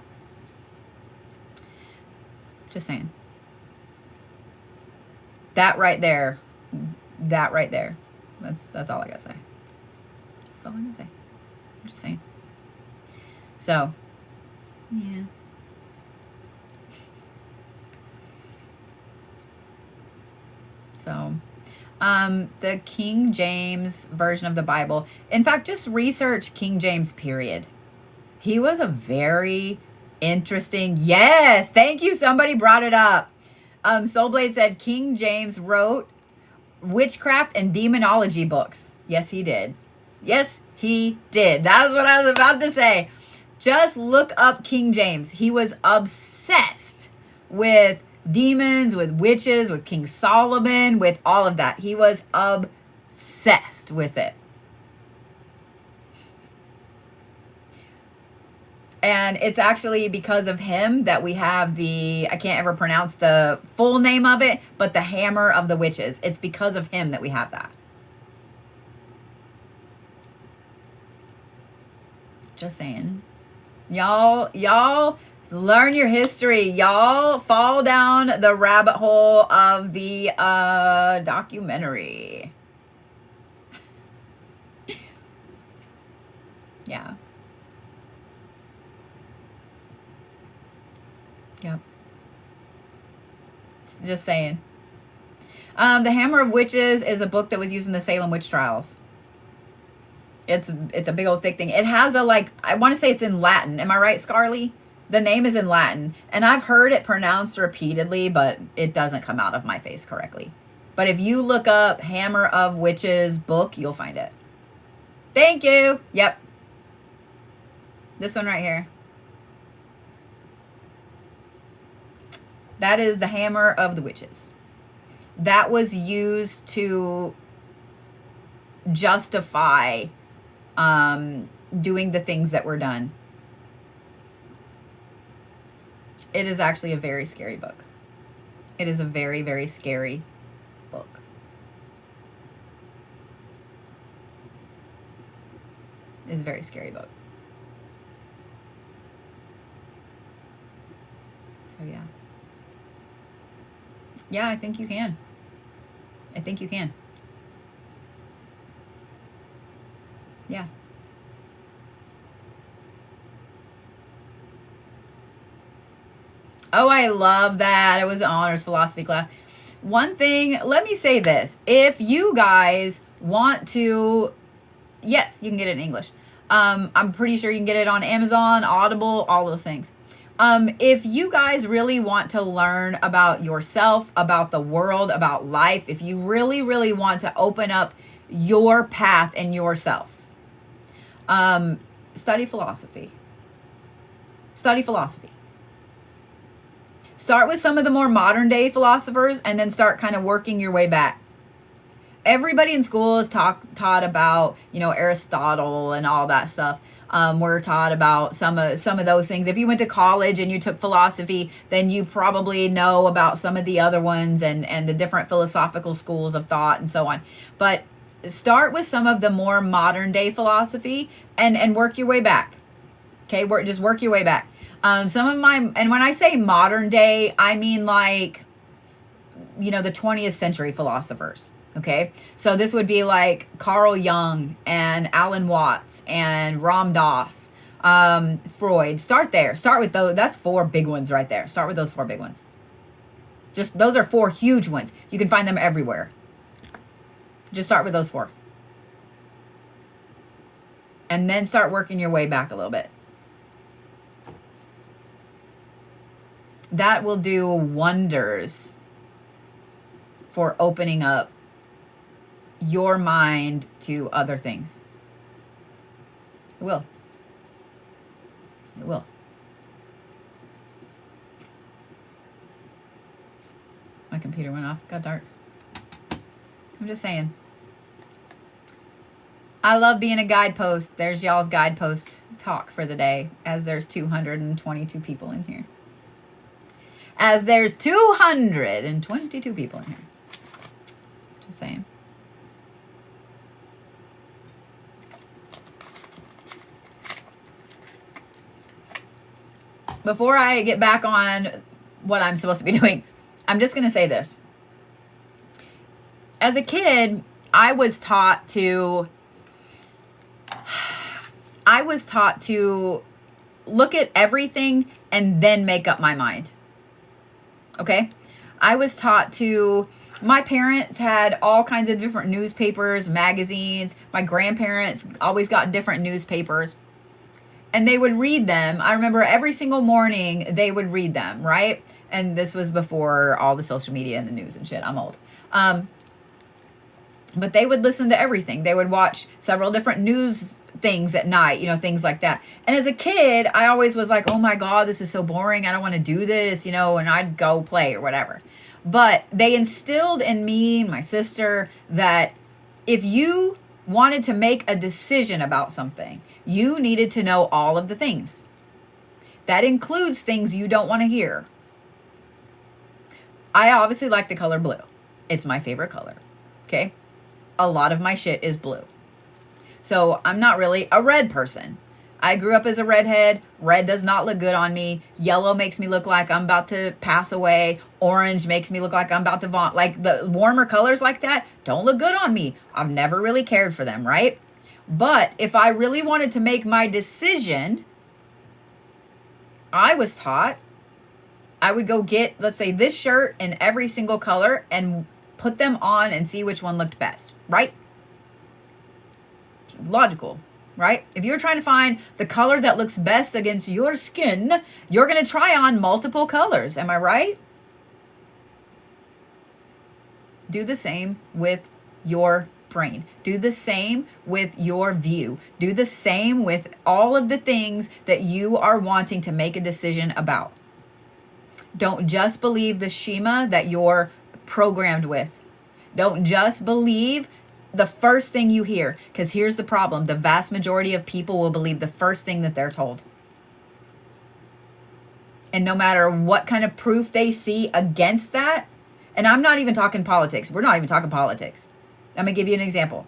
Just saying. That right there. That's all I gotta say. That's all I'm gonna say. I'm just saying. So, yeah. So, the King James version of the Bible. In fact, just research King James, period. He was a very interesting, yes, thank you, somebody brought it up. Soulblade said King James wrote witchcraft and demonology books. Yes, he did. Yes, he did. That's what I was about to say. Just look up King James. He was obsessed with demons, with witches, with King Solomon, with all of that. He was obsessed with it. And it's actually because of him that we have the, I can't ever pronounce the full name of it, but the Hammer of the Witches. It's because of him that we have that. Just saying. Y'all learn your history. Y'all fall down the rabbit hole of the documentary. Yeah. Yep. Just saying. The Hammer of Witches is a book that was used in the Salem witch trials. It's a big old thick thing. It has a, like, I want to say it's in Latin. Am I right, Scarly? The name is in Latin. And I've heard it pronounced repeatedly, but it doesn't come out of my face correctly. But if you look up Hammer of Witches book, you'll find it. Thank you. Yep. This one right here. That is the Hammer of the Witches. that was used to justify doing the things that were done. It is actually a very scary book. It is a very, very scary book. It's a very scary book. So yeah. Yeah, I think you can. I think you can. Yeah. Oh, I love that. It was an honors philosophy class. One thing, let me say this. If you guys want to, yes, you can get it in English. I'm pretty sure you can get it on Amazon, Audible, all those things. If you guys really want to learn about yourself, about the world, about life, if you really, really want to open up your path and yourself, study philosophy. Study philosophy. Start with some of the more modern day philosophers and then start kind of working your way back. Everybody in school is taught about, Aristotle and all that stuff. We're taught about some of those things. If you went to college and you took philosophy, then you probably know about some of the other ones and the different philosophical schools of thought and so on. But start with some of the more modern day philosophy and work your way back. Okay, just work your way back. And when I say modern day, I mean like, the 20th century philosophers. Okay, so this would be like Carl Jung and Alan Watts and Ram Dass, Freud. Start there. Start with those. That's 4 big ones right there. Start with those 4 big ones. Just those are 4 huge ones. You can find them everywhere. Just start with those 4. And then start working your way back a little bit. That will do wonders for opening up your mind to other things. It will. It will. My computer went off. Got dark. I'm just saying. I love being a guidepost. There's y'all's guidepost talk for the day, as there's 222 people in here. As there's 222 people in here. Just saying. Before I get back on what I'm supposed to be doing, I'm just going to say this. As a kid, I was taught to look at everything and then make up my mind. Okay? I was taught my parents had all kinds of different newspapers, magazines. My grandparents always got different newspapers. And they would read them. I remember every single morning they would read them, right? And this was before all the social media and the news and shit. I'm old. But they would listen to everything. They would watch several different news things at night, things like that. And as a kid, I always was like, oh my God, this is so boring. I don't want to do this, and I'd go play or whatever. But they instilled in me and my sister that if you wanted to make a decision about something, you needed to know all of the things. That includes things you don't want to hear. I obviously like the color blue. It's my favorite color. Okay? A lot of my shit is blue. So I'm not really a red person. I grew up as a redhead. Red does not look good on me. Yellow makes me look like I'm about to pass away. Orange makes me look like I'm about to vomit. Like the warmer colors like that don't look good on me. I've never really cared for them, right? But if I really wanted to make my decision, I was taught I would go get, let's say, this shirt in every single color and put them on and see which one looked best, right? Logical, right? If you're trying to find the color that looks best against your skin, you're going to try on multiple colors. Am I right? Do the same with your brain. Do the same with your view. Do the same with all of the things that you are wanting to make a decision about. Don't just believe the schema that your programmed with. Don't just believe the first thing you hear, because here's the problem. The vast majority of people will believe the first thing that they're told. And no matter what kind of proof they see against that, and I'm not even talking politics. We're not even talking politics. I'm going to give you an example.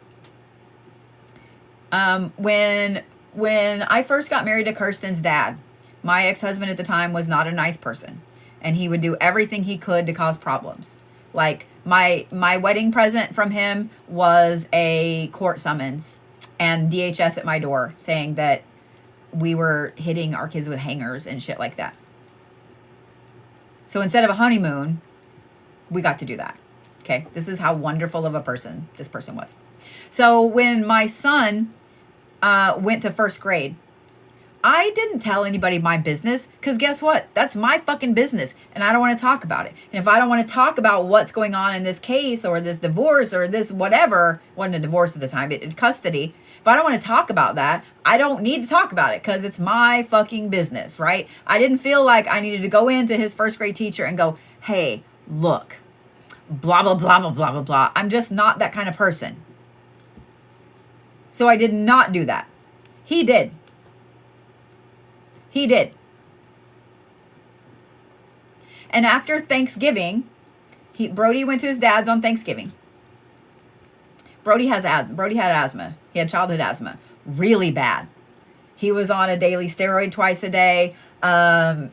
When I first got married to Kirsten's dad, my ex-husband at the time was not a nice person. And he would do everything he could to cause problems. Like my wedding present from him was a court summons and DHS at my door saying that we were hitting our kids with hangers and shit like that. So instead of a honeymoon, we got to do that. Okay, this is how wonderful of a person this person was. So when my son went to first grade, I didn't tell anybody my business, because guess what? That's my fucking business, and I don't want to talk about it. And if I don't want to talk about what's going on in this case or this divorce or this whatever, wasn't a divorce at the time, it custody. If I don't want to talk about that, I don't need to talk about it because it's my fucking business, right? I didn't feel like I needed to go into his first grade teacher and go, hey, look, blah, blah, blah, blah, blah, blah, blah. I'm just not that kind of person. So I did not do that. He did. He did. And after Thanksgiving, Brody went to his dad's on Thanksgiving. Brody had asthma. He had childhood asthma. Really bad. He was on a daily steroid twice a day. Pulmicort.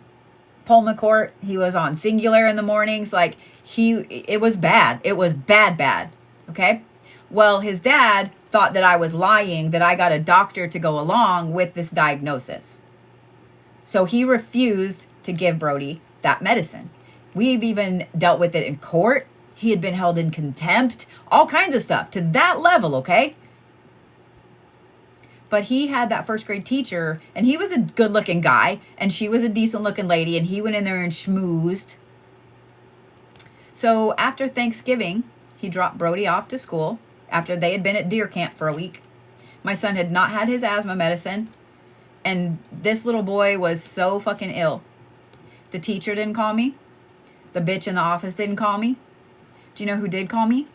He was on Singular in the mornings. Like, it was bad. It was bad. Okay? Well, his dad thought that I was lying, that I got a doctor to go along with this diagnosis. So he refused to give Brody that medicine. We've even dealt with it in court. He had been held in contempt, all kinds of stuff to that level, okay? But he had that first grade teacher, and he was a good looking guy, and she was a decent looking lady, and he went in there and schmoozed. So after Thanksgiving, he dropped Brody off to school after they had been at deer camp for a week. My son had not had his asthma medicine. And this little boy was so fucking ill. The teacher didn't call me. The bitch in the office didn't call me. Do you know who did call me?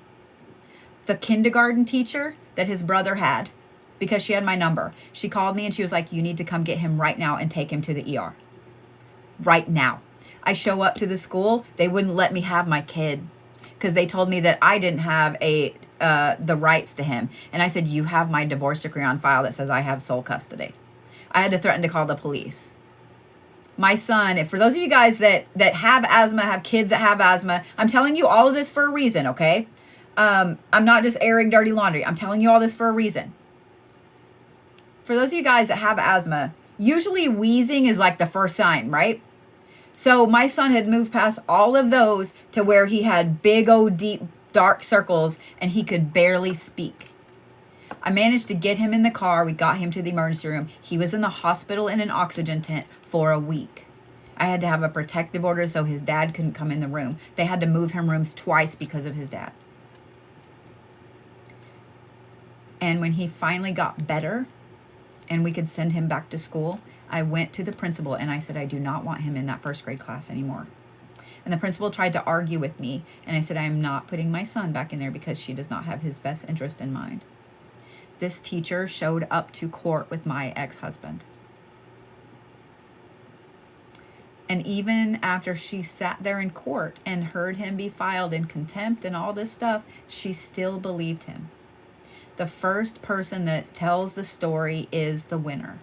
The kindergarten teacher that his brother had, because she had my number. She called me and she was like, you need to come get him right now and take him to the ER. Right now. I show up to the school. They wouldn't let me have my kid because they told me that I didn't have the rights to him. And I said, you have my divorce decree on file that says I have sole custody. I had to threaten to call the police. My son, for those of you guys that have asthma, have kids that have asthma, I'm telling you all of this for a reason, okay? I'm not just airing dirty laundry. I'm telling you all this for a reason. For those of you guys that have asthma, usually wheezing is like the first sign, right? So my son had moved past all of those to where he had big old deep dark circles and he could barely speak. I managed to get him in the car. We got him to the emergency room. He was in the hospital in an oxygen tent for a week. I had to have a protective order so his dad couldn't come in the room. They had to move him rooms twice because of his dad. And when he finally got better and we could send him back to school, I went to the principal and I said, I do not want him in that first grade class anymore. And the principal tried to argue with me. And I said, I am not putting my son back in there because she does not have his best interest in mind. This teacher showed up to court with my ex-husband. And even after she sat there in court and heard him be filed in contempt and all this stuff, she still believed him. The first person that tells the story is the winner.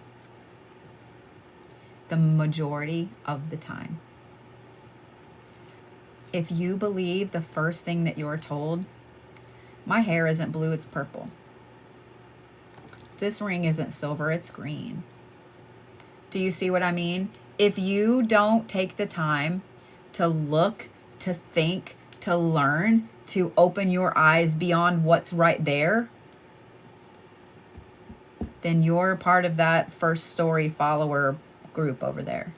The majority of the time. If you believe the first thing that you're told, my hair isn't blue, it's purple. This ring isn't silver, it's green. Do you see what I mean? If you don't take the time to look, to think, to learn, to open your eyes beyond what's right there, then you're part of that first story follower group over there.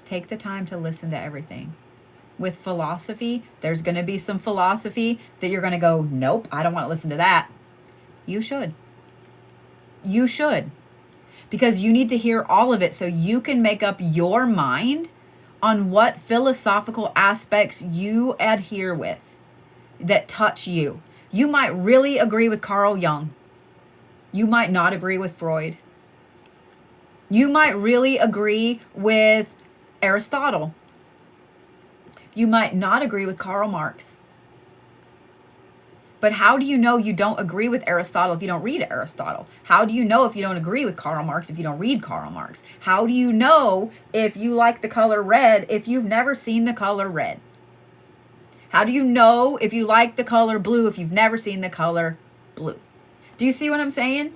Take the time to listen to everything. With philosophy, there's going to be some philosophy that you're going to go, nope, I don't want to listen to that. You should. You should. Because you need to hear all of it so you can make up your mind on what philosophical aspects you adhere with that touch you. You might really agree with Carl Jung. You might not agree with Freud. You might really agree with Aristotle. You might not agree with Karl Marx. But how do you know you don't agree with Aristotle if you don't read Aristotle? How do you know if you don't agree with Karl Marx if you don't read Karl Marx? How do you know if you like the color red if you've never seen the color red? How do you know if you like the color blue if you've never seen the color blue? Do you see what I'm saying?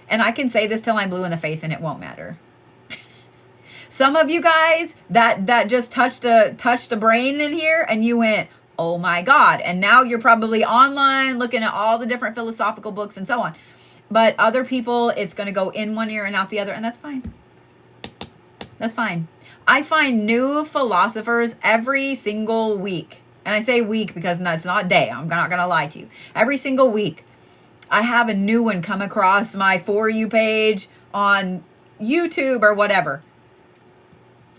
And I can say this till I'm blue in the face and it won't matter. Some of you guys that just touched a brain in here and you went, oh my God. And now you're probably online looking at all the different philosophical books and so on. But other people, it's going to go in one ear and out the other. And that's fine. That's fine. I find new philosophers every single week. And I say week because it's not day. I'm not going to lie to you. Every single week, I have a new one come across my For You page on YouTube or whatever.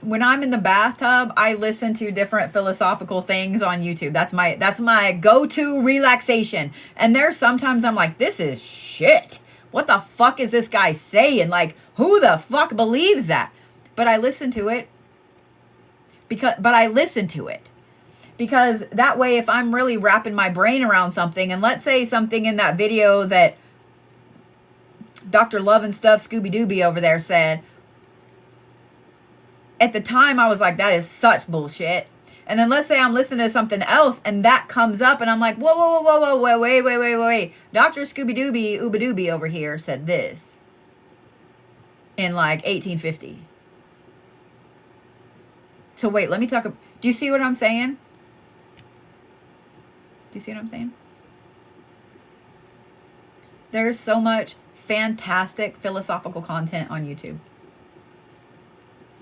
When I'm in the bathtub, I listen to different philosophical things on YouTube. That's my go-to relaxation. And there's sometimes I'm like, this is shit. What the fuck is this guy saying? Like, who the fuck believes that? But I listen to it because that way, if I'm really wrapping my brain around something, and let's say something in that video that Dr. Love and Stuff Scooby Dooby over there said, at the time I was like, that is such bullshit. And then let's say I'm listening to something else and that comes up and I'm like, whoa, wait. Dr. Scooby Dooby Ooba Dooby over here said this in like 1850. So wait, let me talk. Do you see what I'm saying? Do you see what I'm saying? There's so much fantastic philosophical content on YouTube.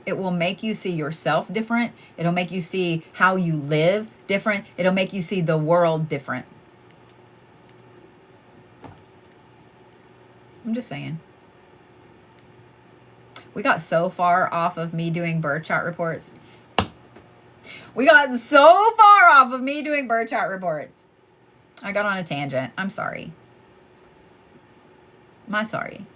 It will make you see yourself different. It'll make you see how you live different. It'll make you see the world different. I'm just saying. We got so far off of me doing birth chart reports. I got on a tangent. I'm sorry. My sorry.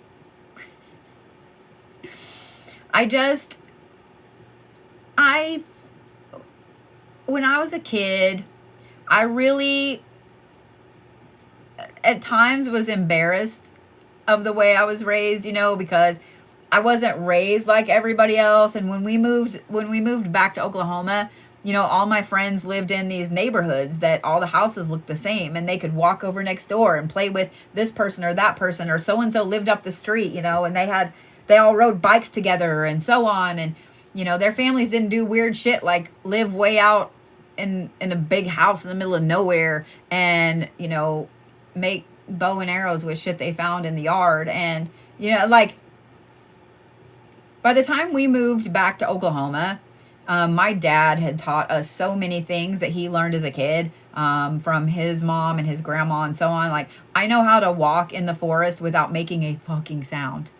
When I was a kid, I really, at times was embarrassed of the way I was raised, because I wasn't raised like everybody else. And when we moved back to Oklahoma, all my friends lived in these neighborhoods that all the houses looked the same and they could walk over next door and play with this person or that person, or so-and-so lived up the street, and they all rode bikes together and so on. And, their families didn't do weird shit like live way out in a big house in the middle of nowhere and, make bow and arrows with shit they found in the yard. And, by the time we moved back to Oklahoma, my dad had taught us so many things that he learned as a kid from his mom and his grandma and so on. Like, I know how to walk in the forest without making a fucking sound.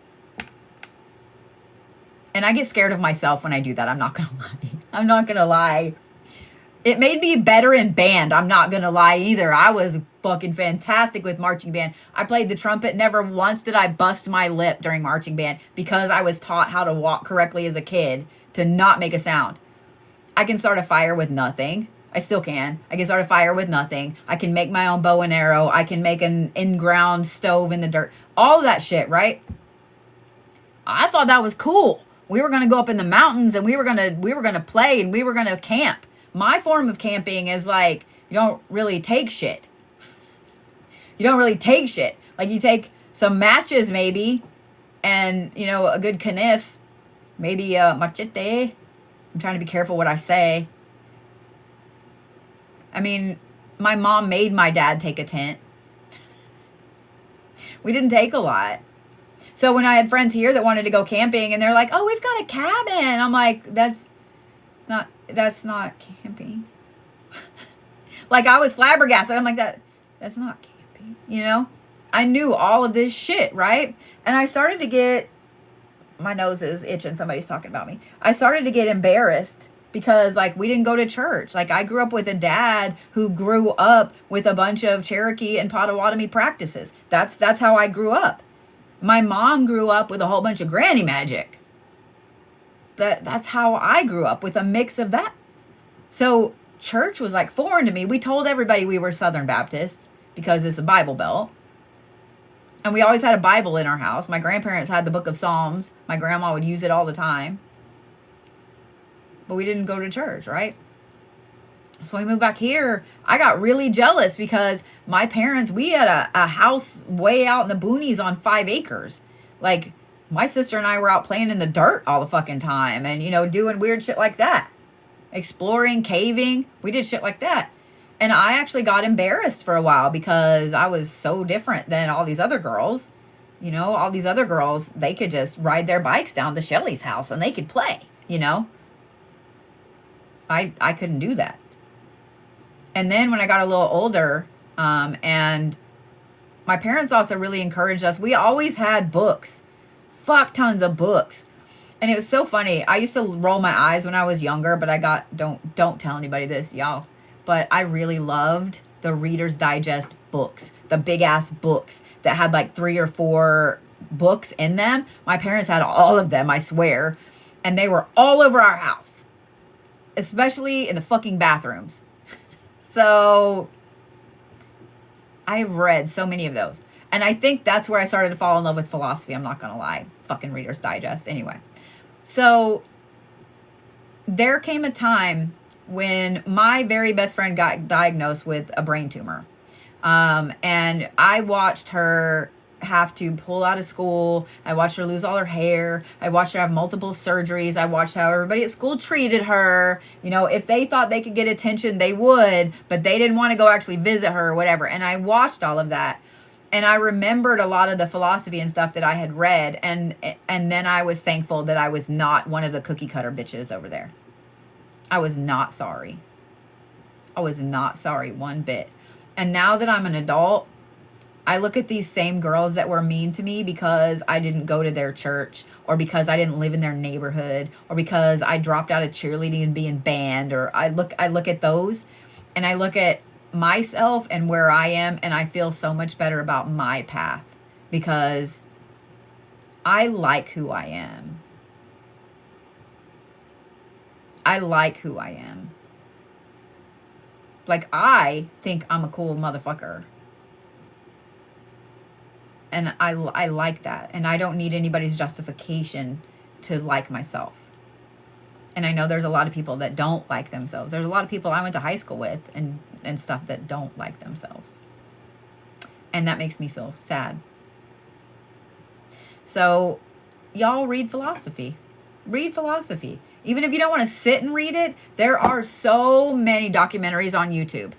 And I get scared of myself when I do that. I'm not going to lie. It made me better in band. I'm not going to lie either. I was fucking fantastic with marching band. I played the trumpet. Never once did I bust my lip during marching band because I was taught how to walk correctly as a kid to not make a sound. I can start a fire with nothing. I still can. I can start a fire with nothing. I can make my own bow and arrow. I can make an in-ground stove in the dirt. All of that shit, right? I thought that was cool. We were going to go up in the mountains and we were going to play and we were going to camp. My form of camping is like, you don't really take shit. Like, you take some matches maybe and, a good kniff, maybe a machete. I'm trying to be careful what I say. I mean, my mom made my dad take a tent. We didn't take a lot. So when I had friends here that wanted to go camping and they're like, oh, we've got a cabin. I'm like, that's not camping. Like, I was flabbergasted. I'm like, that's not camping, I knew all of this shit, right? And I started to get my nose is itching. Somebody's talking about me. I started to get embarrassed because like we didn't go to church. Like I grew up with a dad who grew up with a bunch of Cherokee and Potawatomi practices. That's how I grew up. My mom grew up with a whole bunch of granny magic. That's how I grew up, with a mix of that. So church was like foreign to me. We told everybody we were Southern Baptists because it's a Bible Belt. And we always had a Bible in our house. My grandparents had the Book of Psalms. My grandma would use it all the time. But we didn't go to church, right? So we moved back here. I got really jealous because my parents, we had a house way out in the boonies on 5 acres. Like, my sister and I were out playing in the dirt all the fucking time and, you know, doing weird shit like that. Exploring, caving. We did shit like that. And I actually got embarrassed for a while because I was so different than all these other girls. You know, all these other girls, they could just ride their bikes down to Shelly's house and they could play, you know. I couldn't do that. And then when I got a little older, and my parents also really encouraged us. We always had books. Fuck tons of books. And it was so funny. I used to roll my eyes when I was younger, but I got, don't tell anybody this, y'all. But I really loved the Reader's Digest books, the big ass books that had like 3 or 4 books in them. My parents had all of them, I swear. And they were all over our house, especially in the fucking bathrooms. So I've read so many of those. And I think that's where I started to fall in love with philosophy. I'm not going to lie. Fucking Reader's Digest. Anyway. So there came a time when my very best friend got diagnosed with a brain tumor. And I watched her have to pull out of school. I watched her lose all her hair. I watched her have multiple surgeries. I watched how everybody at school treated her. You know, if they thought they could get attention, they would, but they didn't want to go actually visit her or whatever. And I watched all of that. And I remembered a lot of the philosophy and stuff that I had read. And then I was thankful that I was not one of the cookie cutter bitches over there. I was not sorry. I was not sorry one bit. And now that I'm an adult, I look at these same girls that were mean to me because I didn't go to their church, or because I didn't live in their neighborhood, or because I dropped out of cheerleading and being banned, or I look at those and I look at myself and where I am, and I feel so much better about my path because I like who I am. I like who I am. Like, I think I'm a cool motherfucker. And I like that. And I don't need anybody's justification to like myself. And I know there's a lot of people that don't like themselves. There's a lot of people I went to high school with and stuff that don't like themselves. And that makes me feel sad. So, y'all read philosophy. Read philosophy. Even if you don't want to sit and read it, there are so many documentaries on YouTube.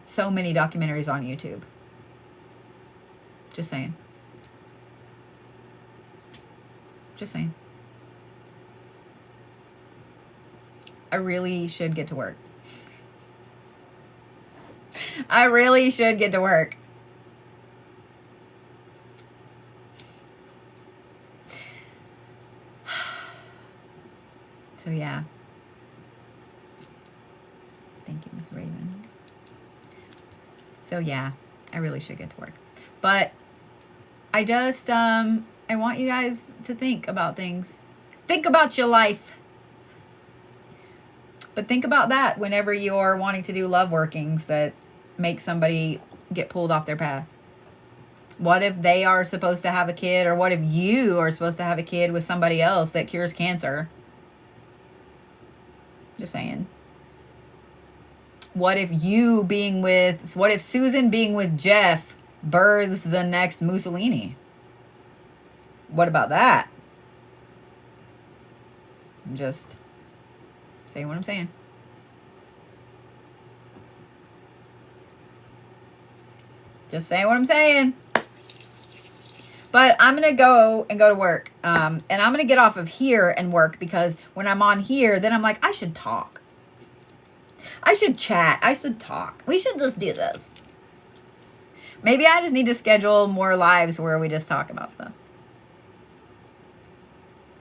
So many documentaries on YouTube. Just saying. Just saying. I really should get to work. I really should get to work. So yeah. Thank you, Miss Raven. So yeah, I really should get to work. But I just, I want you guys to think about things. Think about your life. But think about that whenever you're wanting to do love workings that make somebody get pulled off their path. What if they are supposed to have a kid, or what if you are supposed to have a kid with somebody else that cures cancer? Just saying. What if Susan being with Jeff births the next Mussolini? What about that? I'm just saying what I'm saying. Just saying what I'm saying. But I'm going to go to work. And I'm going to get off of here and work, because when I'm on here, then I'm like, I should talk. I should chat. I should talk. We should just do this. Maybe I just need to schedule more lives where we just talk about stuff.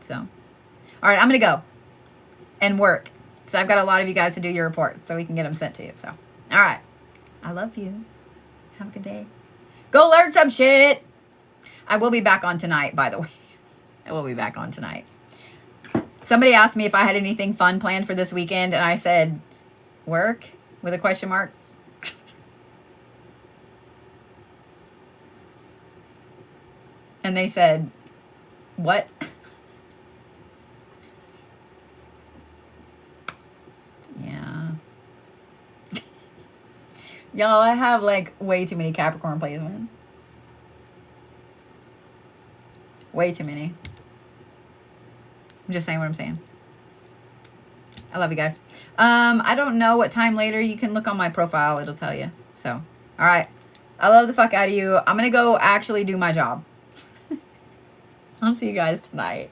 So, all right, I'm going to go and work. So I've got a lot of you guys to do your reports so we can get them sent to you. So, all right. I love you. Have a good day. Go learn some shit. I will be back on tonight, by the way. I will be back on tonight. Somebody asked me if I had anything fun planned for this weekend, and I said, work? With a question mark. And they said, what? Yeah. Y'all, I have like way too many Capricorn placements. Way too many. I'm just saying what I'm saying. I love you guys. I don't know what time later. You can look on my profile. It'll tell you. So, all right. I love the fuck out of you. I'm going to go actually do my job. I'll see you guys tonight.